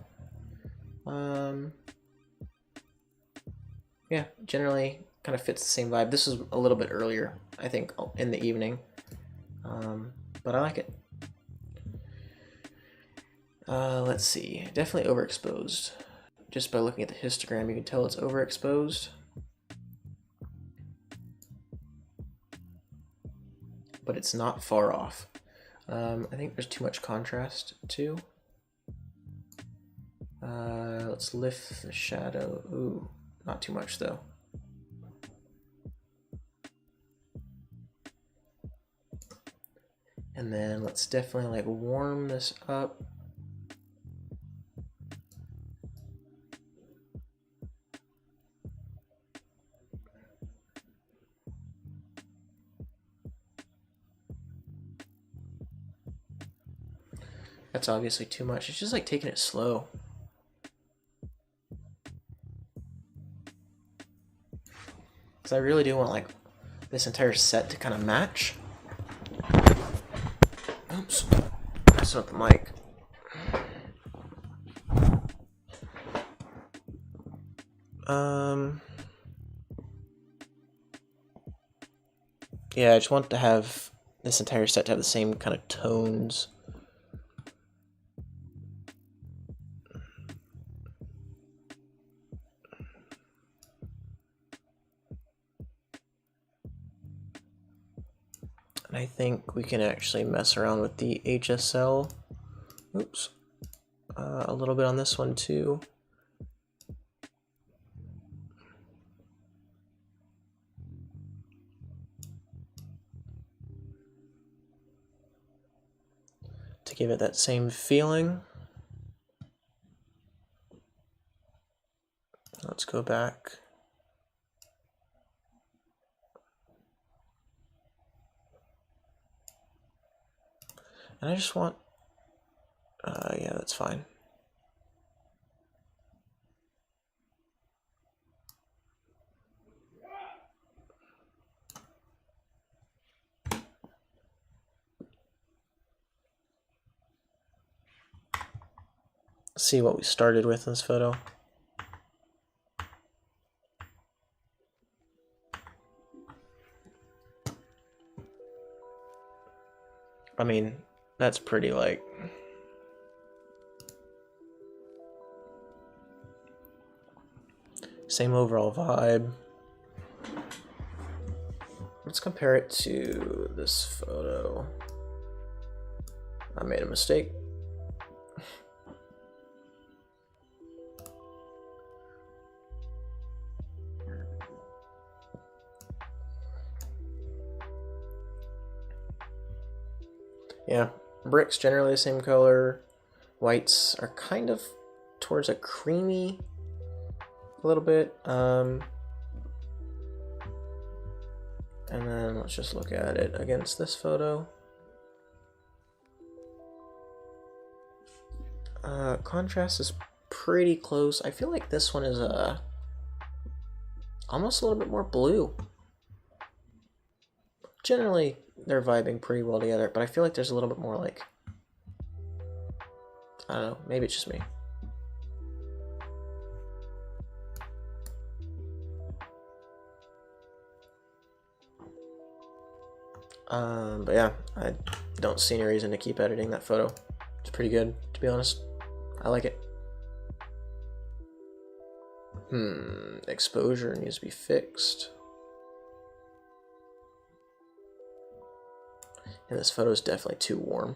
Speaker 1: Yeah, generally kind of fits the same vibe. This is a little bit earlier, I think, in the evening. But I like it. Let's see, definitely overexposed. Just by looking at the histogram, you can tell it's overexposed. But it's not far off. I think there's too much contrast too. Let's lift the shadow. Ooh, not too much though. And then let's definitely like warm this up. That's obviously too much. It's just like taking it slow. Because I really do want like this entire set to kind of match. Oops, messing up the mic. Yeah, I just want to have this entire set to have the same kind of tones. And I think we can actually mess around with the HSL. Oops. A little bit on this one too. To give it that same feeling. Let's go back. And I just want, yeah, that's fine. Let's see what we started with in this photo. I mean, that's pretty like... Same overall vibe. Let's compare it to this photo. I made a mistake. Yeah, bricks generally the same color. Whites are kind of towards a creamy a little bit. And then let's just look at it against this photo. Contrast is pretty close. I feel like this one is almost a little bit more blue. Generally, they're vibing pretty well together, but I feel like there's a little bit more like, I don't know, maybe it's just me. But yeah, I don't see any reason to keep editing that photo. It's pretty good, to be honest. I like it. Exposure needs to be fixed. And this photo is definitely too warm.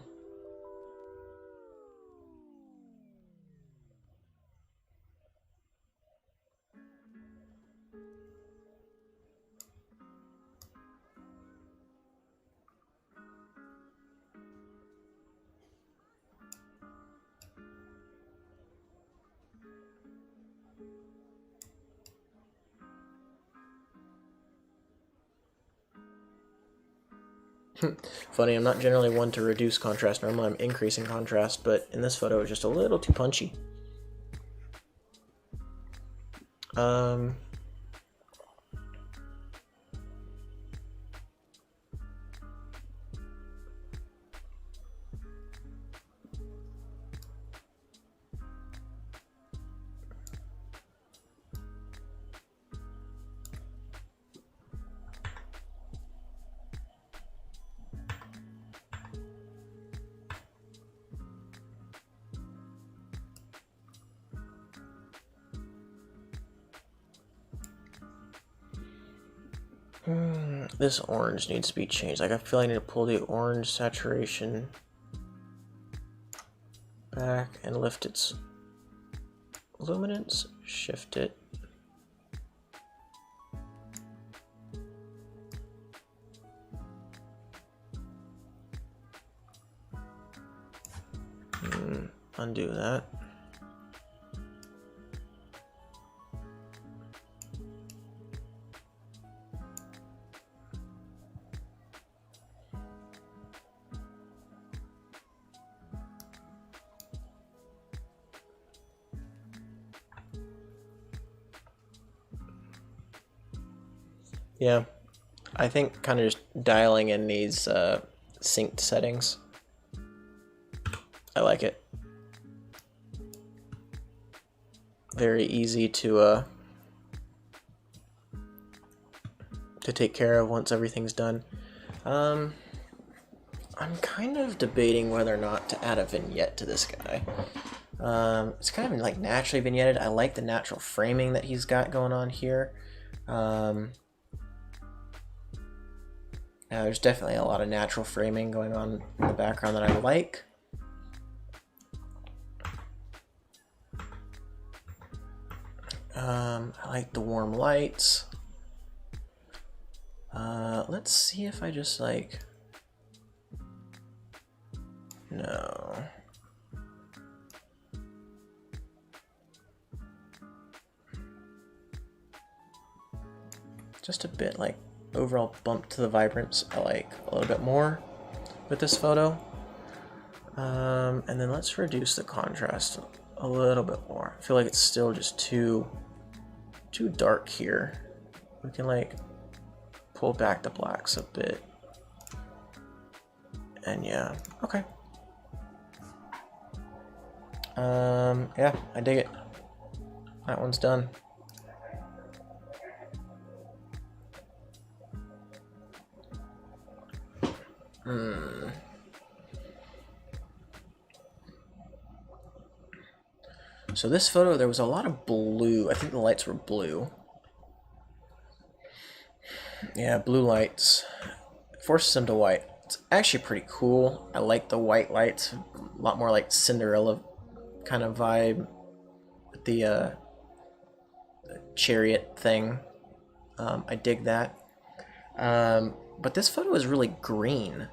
Speaker 1: Funny, I'm not generally one to reduce contrast. Normally I'm increasing contrast, but in this photo it's just a little too punchy. This orange needs to be changed. Like, I feel I need to pull the orange saturation back and lift its luminance, shift it. Undo that. Yeah, I think kind of just dialing in these synced settings. I like it. Very easy to take care of once everything's done. I'm kind of debating whether or not to add a vignette to this guy. It's kind of like naturally vignetted. I like the natural framing that he's got going on here. There's definitely a lot of natural framing going on in the background that I like. I like the warm lights. Let's see if I just like... No. Just a bit like overall bump to the vibrance I like a little bit more with this photo. And then let's reduce the contrast a little bit more. I feel like it's still just too dark here. We can like pull back the blacks a bit. And yeah, okay. Yeah, I dig it. That one's done. So this photo, there was a lot of blue. I think the lights were blue. Yeah, blue lights. Forces them to white. It's actually pretty cool. I like the white lights. A lot more like Cinderella kind of vibe with the chariot thing. I dig that. But this photo is really green.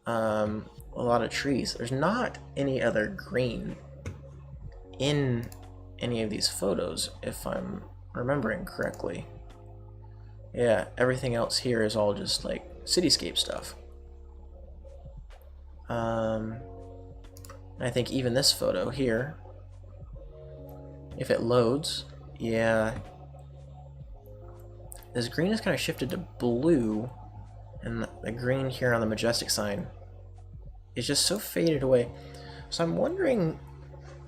Speaker 1: A lot of trees. There's not any other green in any of these photos, if I'm remembering correctly. Yeah, everything else here is all just like cityscape stuff. I think even this photo here, if it loads, yeah, this green is kind of shifted to blue, and the green here on the majestic sign is just so faded away. So I'm wondering,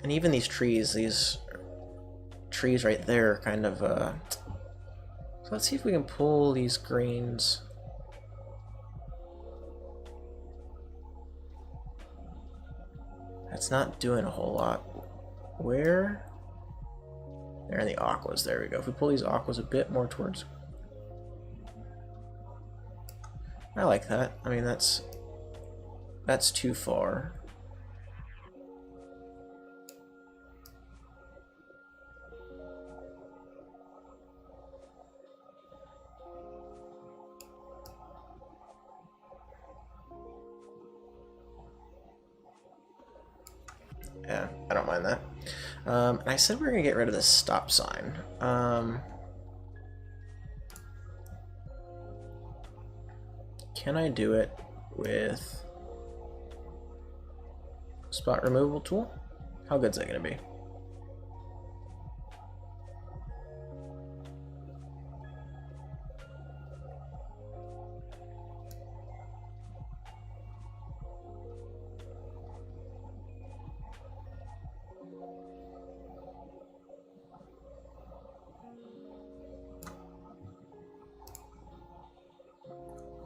Speaker 1: and even these trees right there kind of, so let's see if we can pull these greens. That's not doing a whole lot. Where? There in the aquas, there we go. If we pull these aquas a bit more towards... I like that. I mean, that's too far. Yeah, I don't mind that. And I said we were gonna get rid of this stop sign. Can I do it with spot removal tool? How good's that gonna be?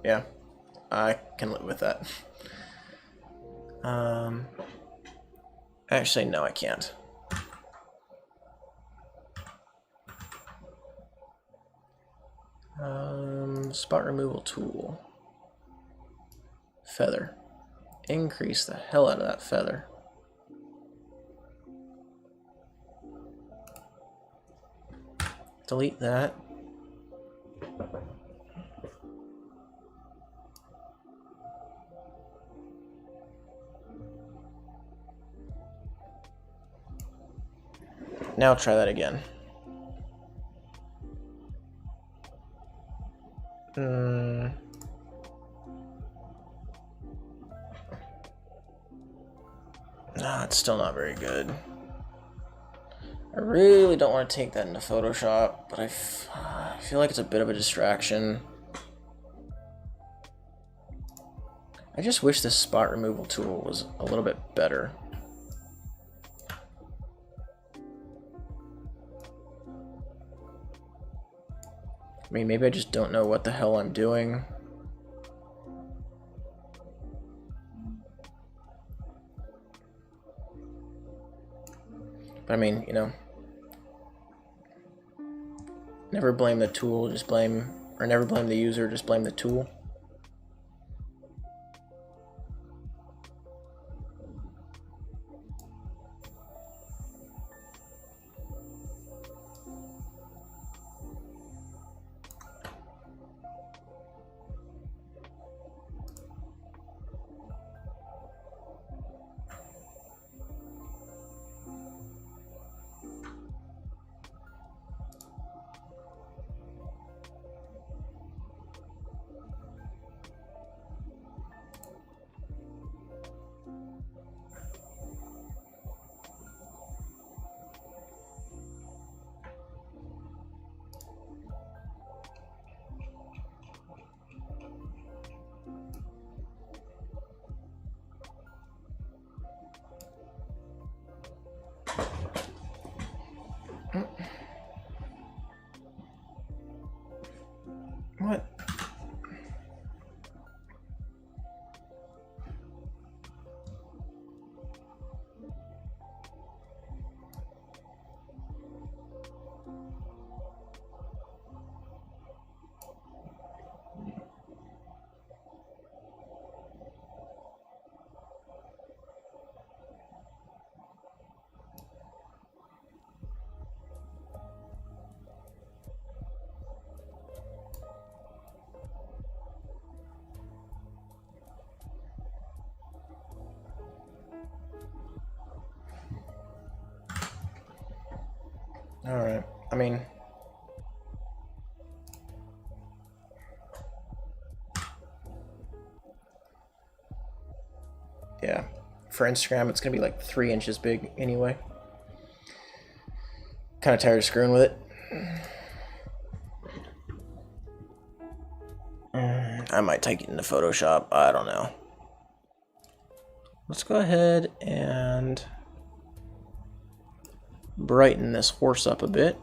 Speaker 1: Yeah, I can live with that. Actually, no, I can't. Spot removal tool. Feather. Increase the hell out of that feather. Delete that. Now try that again. Nah, it's still not very good. I really don't want to take that into Photoshop, but I feel like it's a bit of a distraction. I just wish this spot removal tool was a little bit better. I mean, maybe I just don't know what the hell I'm doing. But I mean, you know, never blame the tool, just blame, or never blame the user, just blame the tool. Alright, I mean... yeah, for Instagram it's gonna be like 3 inches big anyway. Kind of tired of screwing with it. I might take it into Photoshop, I don't know. Let's go ahead and brighten this horse up a bit.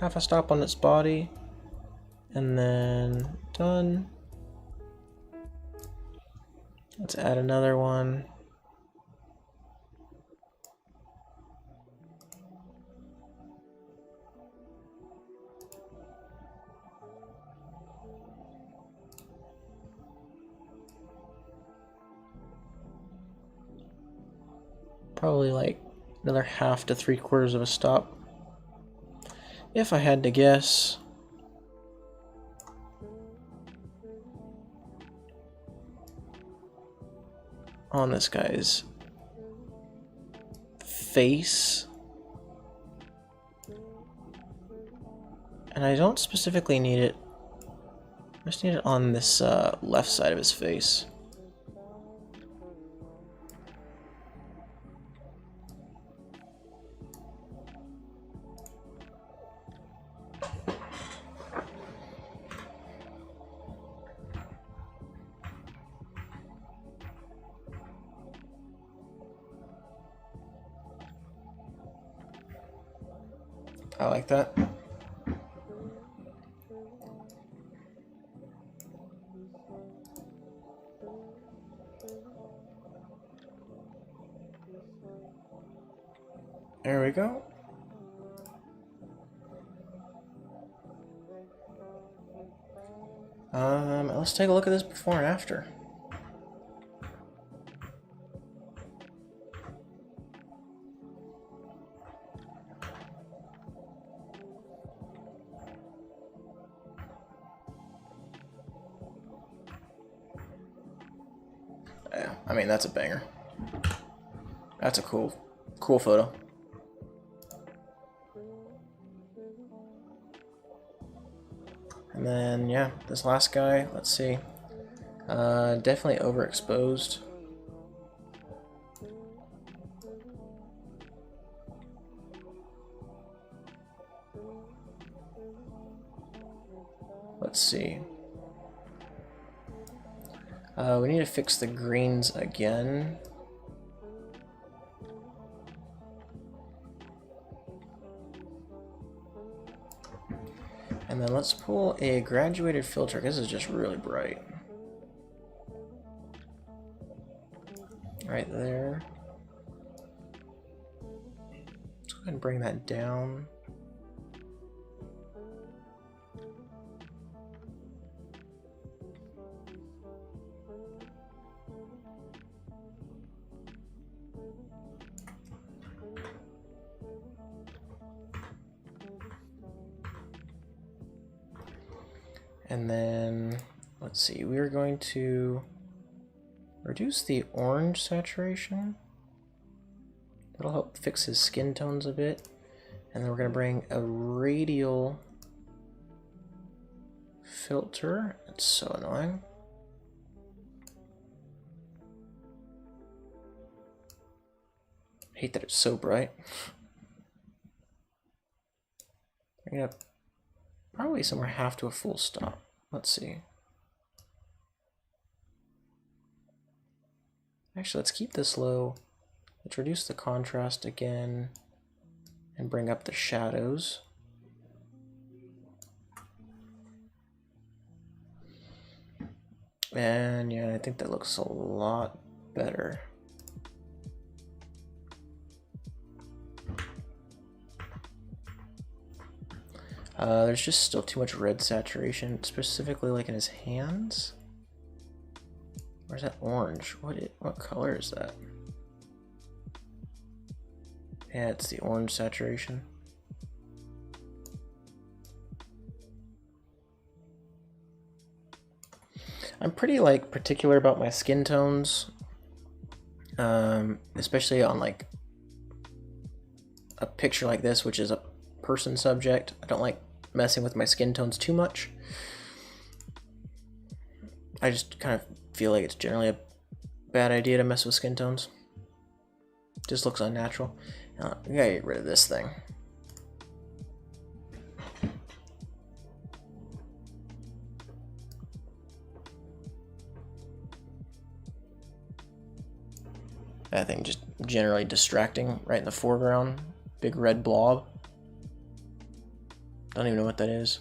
Speaker 1: Half a stop on its body, and then done. Let's add another one. Probably like another 1/2 to 3/4 of a stop, if I had to guess. On this guy's face. And I don't specifically need it. I just need it on this left side of his face. I like that. There we go. Let's take a look at this before and after. Yeah, I mean, that's a banger. That's a cool photo. And then, yeah, this last guy, let's see. Definitely overexposed. Let's see. We need to fix the greens again. And then let's pull a graduated filter. This is just really bright. Right there. Let's go ahead and bring that down. And then, let's see, we're going to reduce the orange saturation. That'll help fix his skin tones a bit. And then we're going to bring a radial filter. It's so annoying. I hate that it's so bright. Bring it up probably somewhere 1/2 to a full stop. Let's see. Actually, let's keep this low. Let's reduce the contrast again and bring up the shadows. And yeah, I think that looks a lot better. There's just still too much red saturation, specifically like in his hands. Where's that orange? What color is that? Yeah, it's the orange saturation. I'm pretty like particular about my skin tones, especially on like a picture like this, which is a person subject. I don't like messing with my skin tones too much. I just kind of feel like it's generally a bad idea to mess with skin tones. Just looks unnatural. We gotta get rid of this thing. That thing just generally distracting right in the foreground. Big red blob. Don't even know what that is.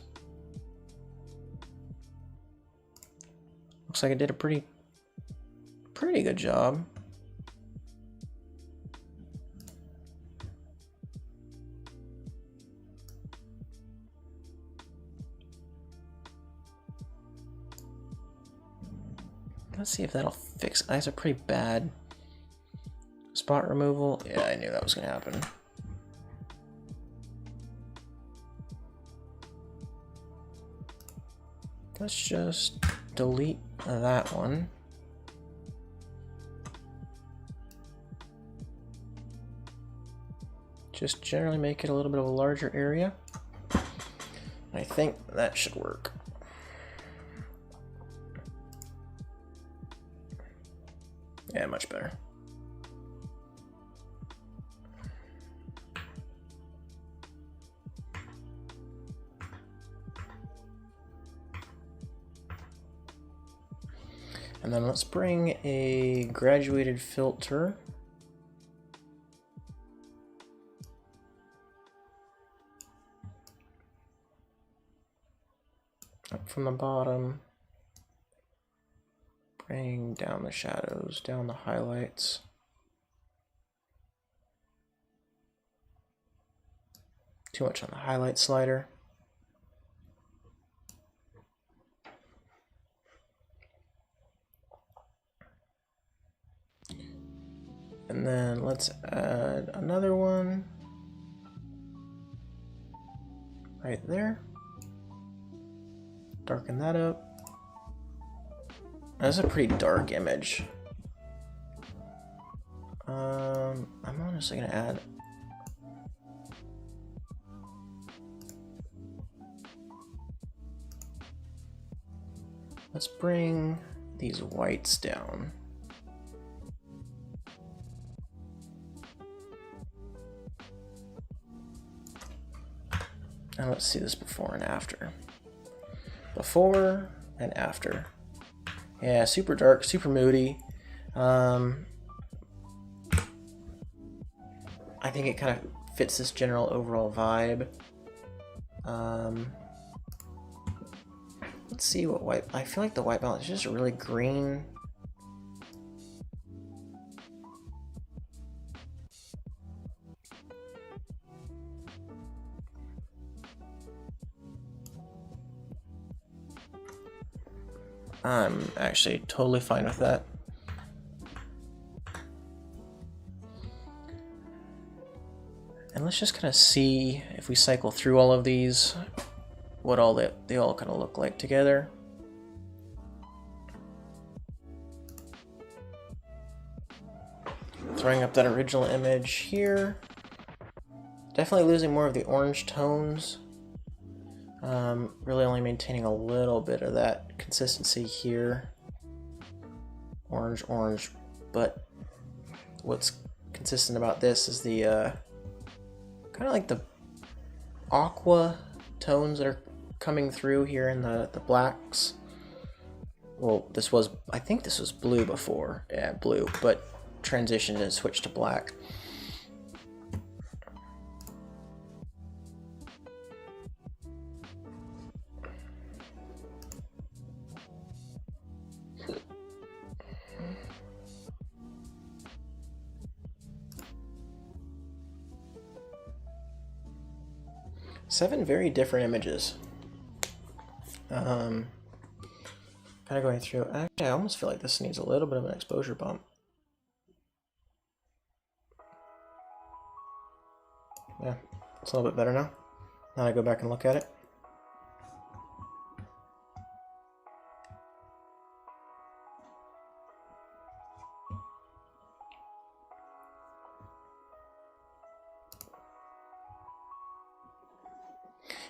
Speaker 1: Looks like I did a pretty good job. Let's see if that'll fix. That's a pretty bad spot removal. Yeah, I knew that was gonna happen. Let's just delete that one. Just generally make it a little bit of a larger area. I think that should work. Yeah, much better. And then let's bring a graduated filter up from the bottom. Bring down the shadows, down the highlights. Too much on the highlight slider. And then let's add another one right there. Darken that up. That's a pretty dark image. I'm honestly gonna add let's bring these whites down. And let's see this before and after. Before and after. Yeah, super dark, super moody. I think it kind of fits this general overall vibe. Let's see what white. I feel like the white balance is just really green. I'm actually totally fine with that. And let's just kind of see if we cycle through all of these, what all they all kind of look like together. Throwing up that original image here. Definitely losing more of the orange tones. Really only maintaining a little bit of that consistency here. Orange, orange, but what's consistent about this is the kind of like the aqua tones that are coming through here in the blacks. Well, I think this was blue before. Yeah, blue, but transitioned and switched to black. Seven very different images. Kind of going through. Actually, I almost feel like this needs a little bit of an exposure bump. Yeah, it's a little bit better now. Now I go back and look at it.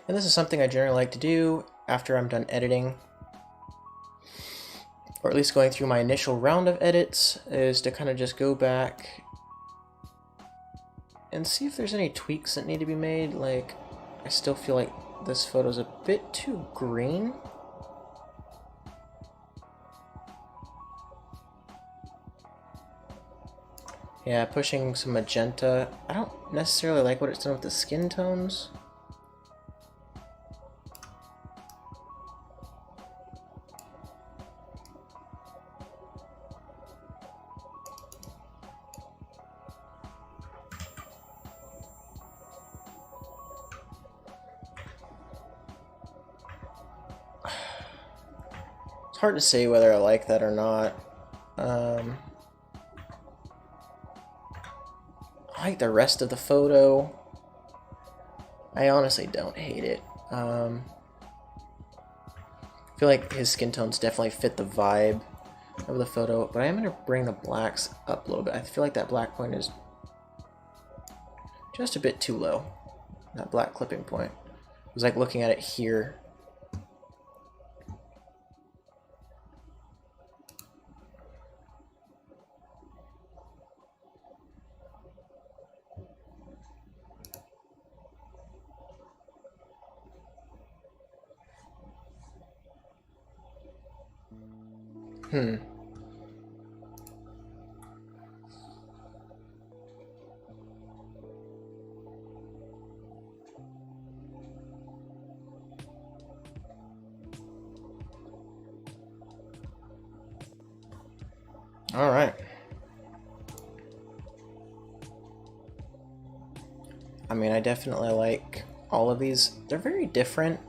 Speaker 1: And this is something I generally like to do after I'm done editing, or at least going through my initial round of edits, is to kind of just go back and see if there's any tweaks that need to be made. Like, I still feel like this photo's a bit too green. Yeah, pushing some magenta. I don't necessarily like what it's done with the skin tones. It's hard to say whether I like that or not. I like the rest of the photo. I honestly don't hate it. I feel like his skin tones definitely fit the vibe of the photo, but I am going to bring the blacks up a little bit. I feel like that black point is just a bit too low. That black clipping point. It was like looking at it here. All right. I mean, I definitely like all of these. They're very different.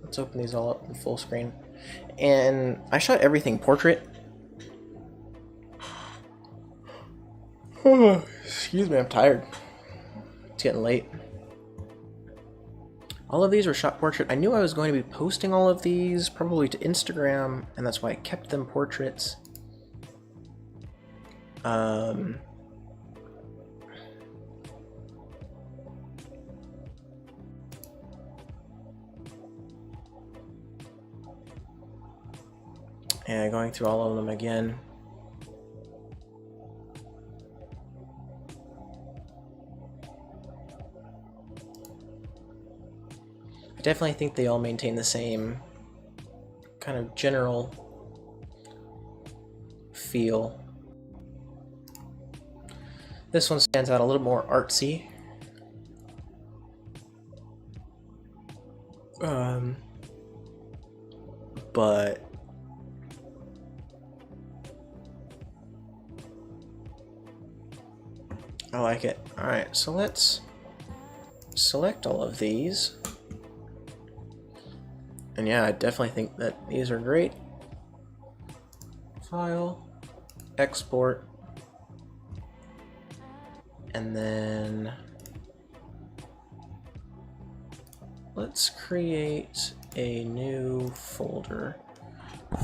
Speaker 1: Let's open these all up in full screen. And I shot everything portrait. Excuse me, I'm tired. It's getting late. All of these were shot portrait. I knew I was going to be posting all of these, probably to Instagram, and that's why I kept them portraits. Yeah, going through all of them again. I definitely think they all maintain the same kind of general feel. This one stands out a little more artsy. But I like it. Alright, so let's select all of these. And yeah, I definitely think that these are great. File, export, and then let's create a new folder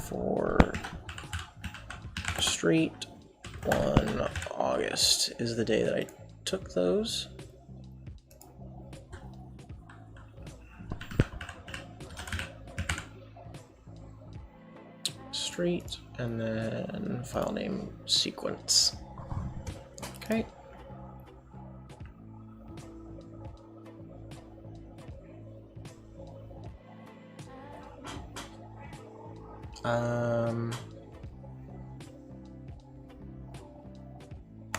Speaker 1: for Street 1 August is the day that I took those. Street, and then file name sequence. Okay.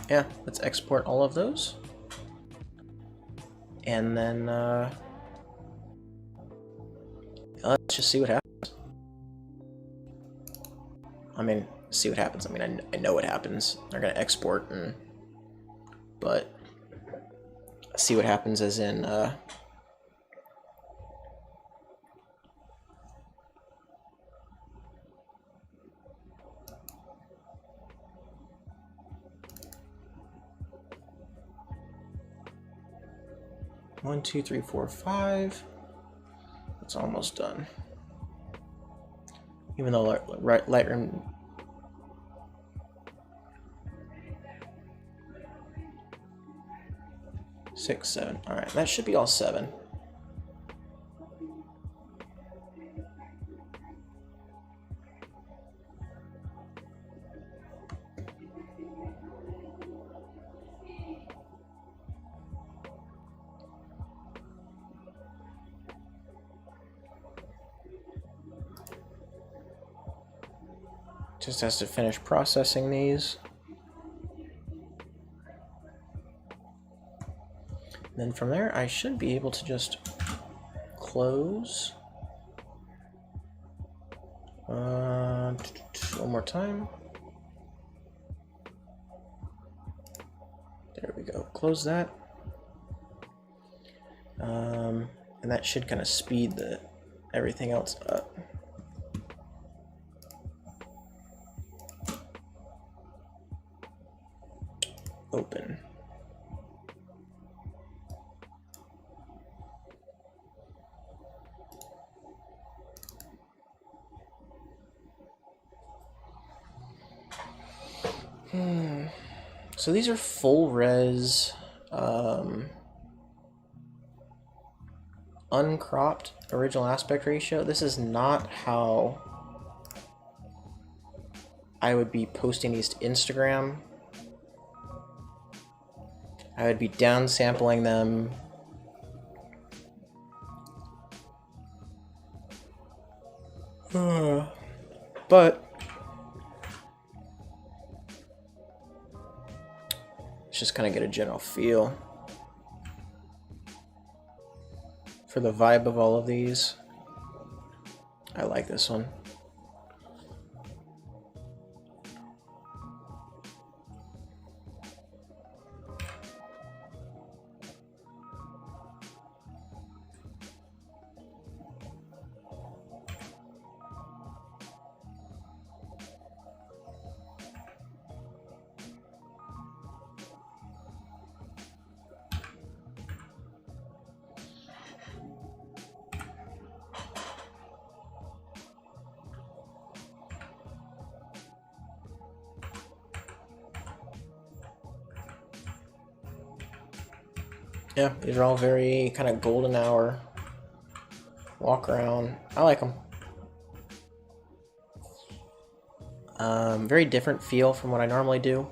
Speaker 1: Yeah, let's export all of those. And then let's just see what happens. I mean, see what happens. I mean, I know what happens. They're gonna export, but see what happens as in 1, 2, 3, 4, 5. It's almost done. Even though Lightroom. Six, 7. All right, that should be all 7. Just has to finish processing these. Then from there, I should be able to just close. One more time. There we go. Close that. And that should kind of speed everything else up. Open. So these are full res, uncropped original aspect ratio. This is not how I would be posting these to Instagram. I would be downsampling them. But let's just kind of get a general feel for the vibe of all of these. I like this one. Yeah, these are all very kind of golden hour walk around. I like them. Very different feel from what I normally do.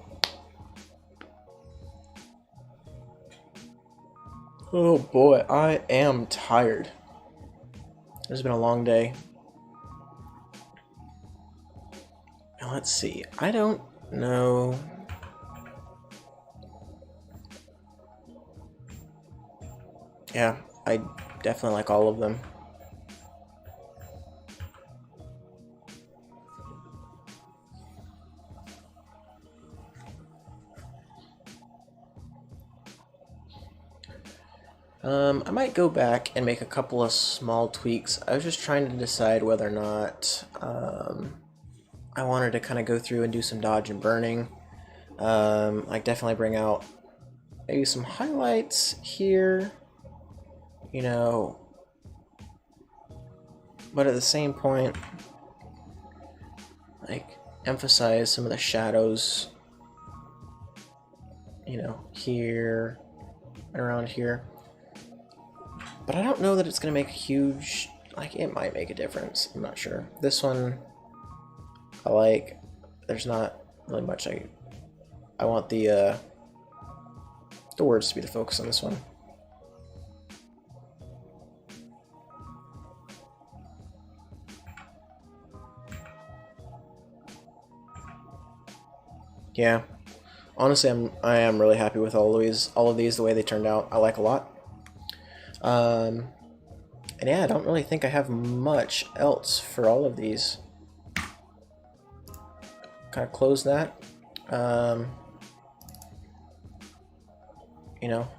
Speaker 1: Oh boy, I am tired. It's been a long day. Now let's see. I don't know. Yeah, I definitely like all of them. I might go back and make a couple of small tweaks. I was just trying to decide whether or not I wanted to kind of go through and do some dodge and burning. Like definitely bring out maybe some highlights here, you know, but at the same point, like emphasize some of the shadows, you know, here and around here. But I don't know that it's going to make a huge, like, it might make a difference. I'm not sure. This one, I like. There's not really much I want the words to be the focus on this one. Yeah. Honestly, I am really happy with all of these, the way they turned out. I like a lot. And yeah, I don't really think I have much else for all of these. Kind of close that. You know,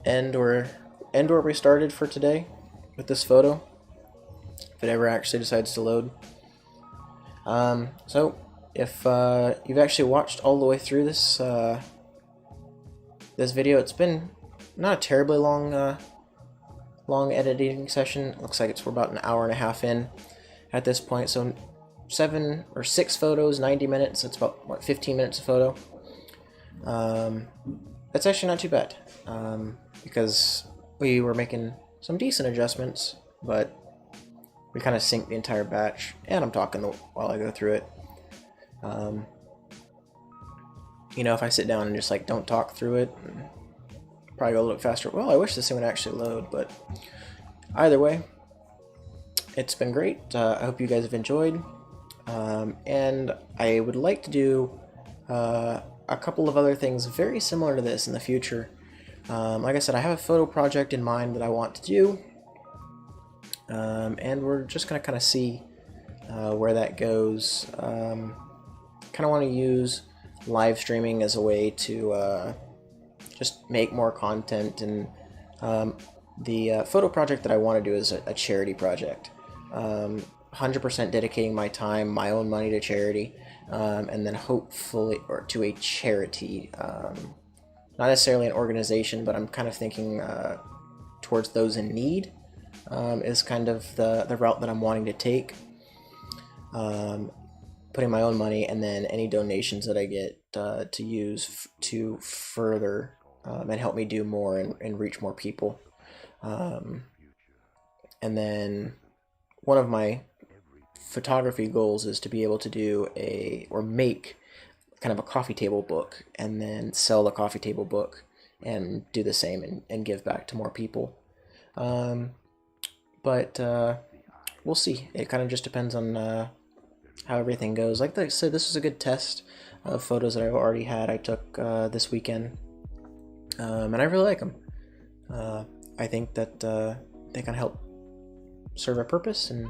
Speaker 1: end where we started for today with this photo, if it ever actually decides to load. So if you've actually watched all the way through this this video, it's been not a terribly long long editing session. It looks like we're about an hour and a half in at this point. So 6 photos, 90 minutes. That's about, what, 15 minutes a photo. That's actually not too bad, because we were making some decent adjustments, but we kind of sync the entire batch, and I'm talking while I go through it. You know, if I sit down and just like don't talk through it, probably go a little bit faster. Well, I wish this thing would actually load, but either way, it's been great. I hope you guys have enjoyed, and I would like to do a couple of other things very similar to this in the future. Like I said, I have a photo project in mind that I want to do, and we're just going to kind of see where that goes. Kind of want to use live streaming as a way to just make more content, and the photo project that I want to do is a charity project. 100% dedicating my time, my own money to charity, and then hopefully, or to a charity, not necessarily an organization, but I'm kind of thinking towards those in need, is kind of the route that I'm wanting to take. Putting my own money and then any donations that I get to use to further and help me do more and reach more people. And then one of my photography goals is to be able to do make kind of a coffee table book, and then sell the coffee table book and do the same and give back to more people. But we'll see. It kind of just depends on how everything goes. Like I said, this was a good test of photos that I've already had. I took this weekend, and I really like them. I think that they can help serve a purpose, and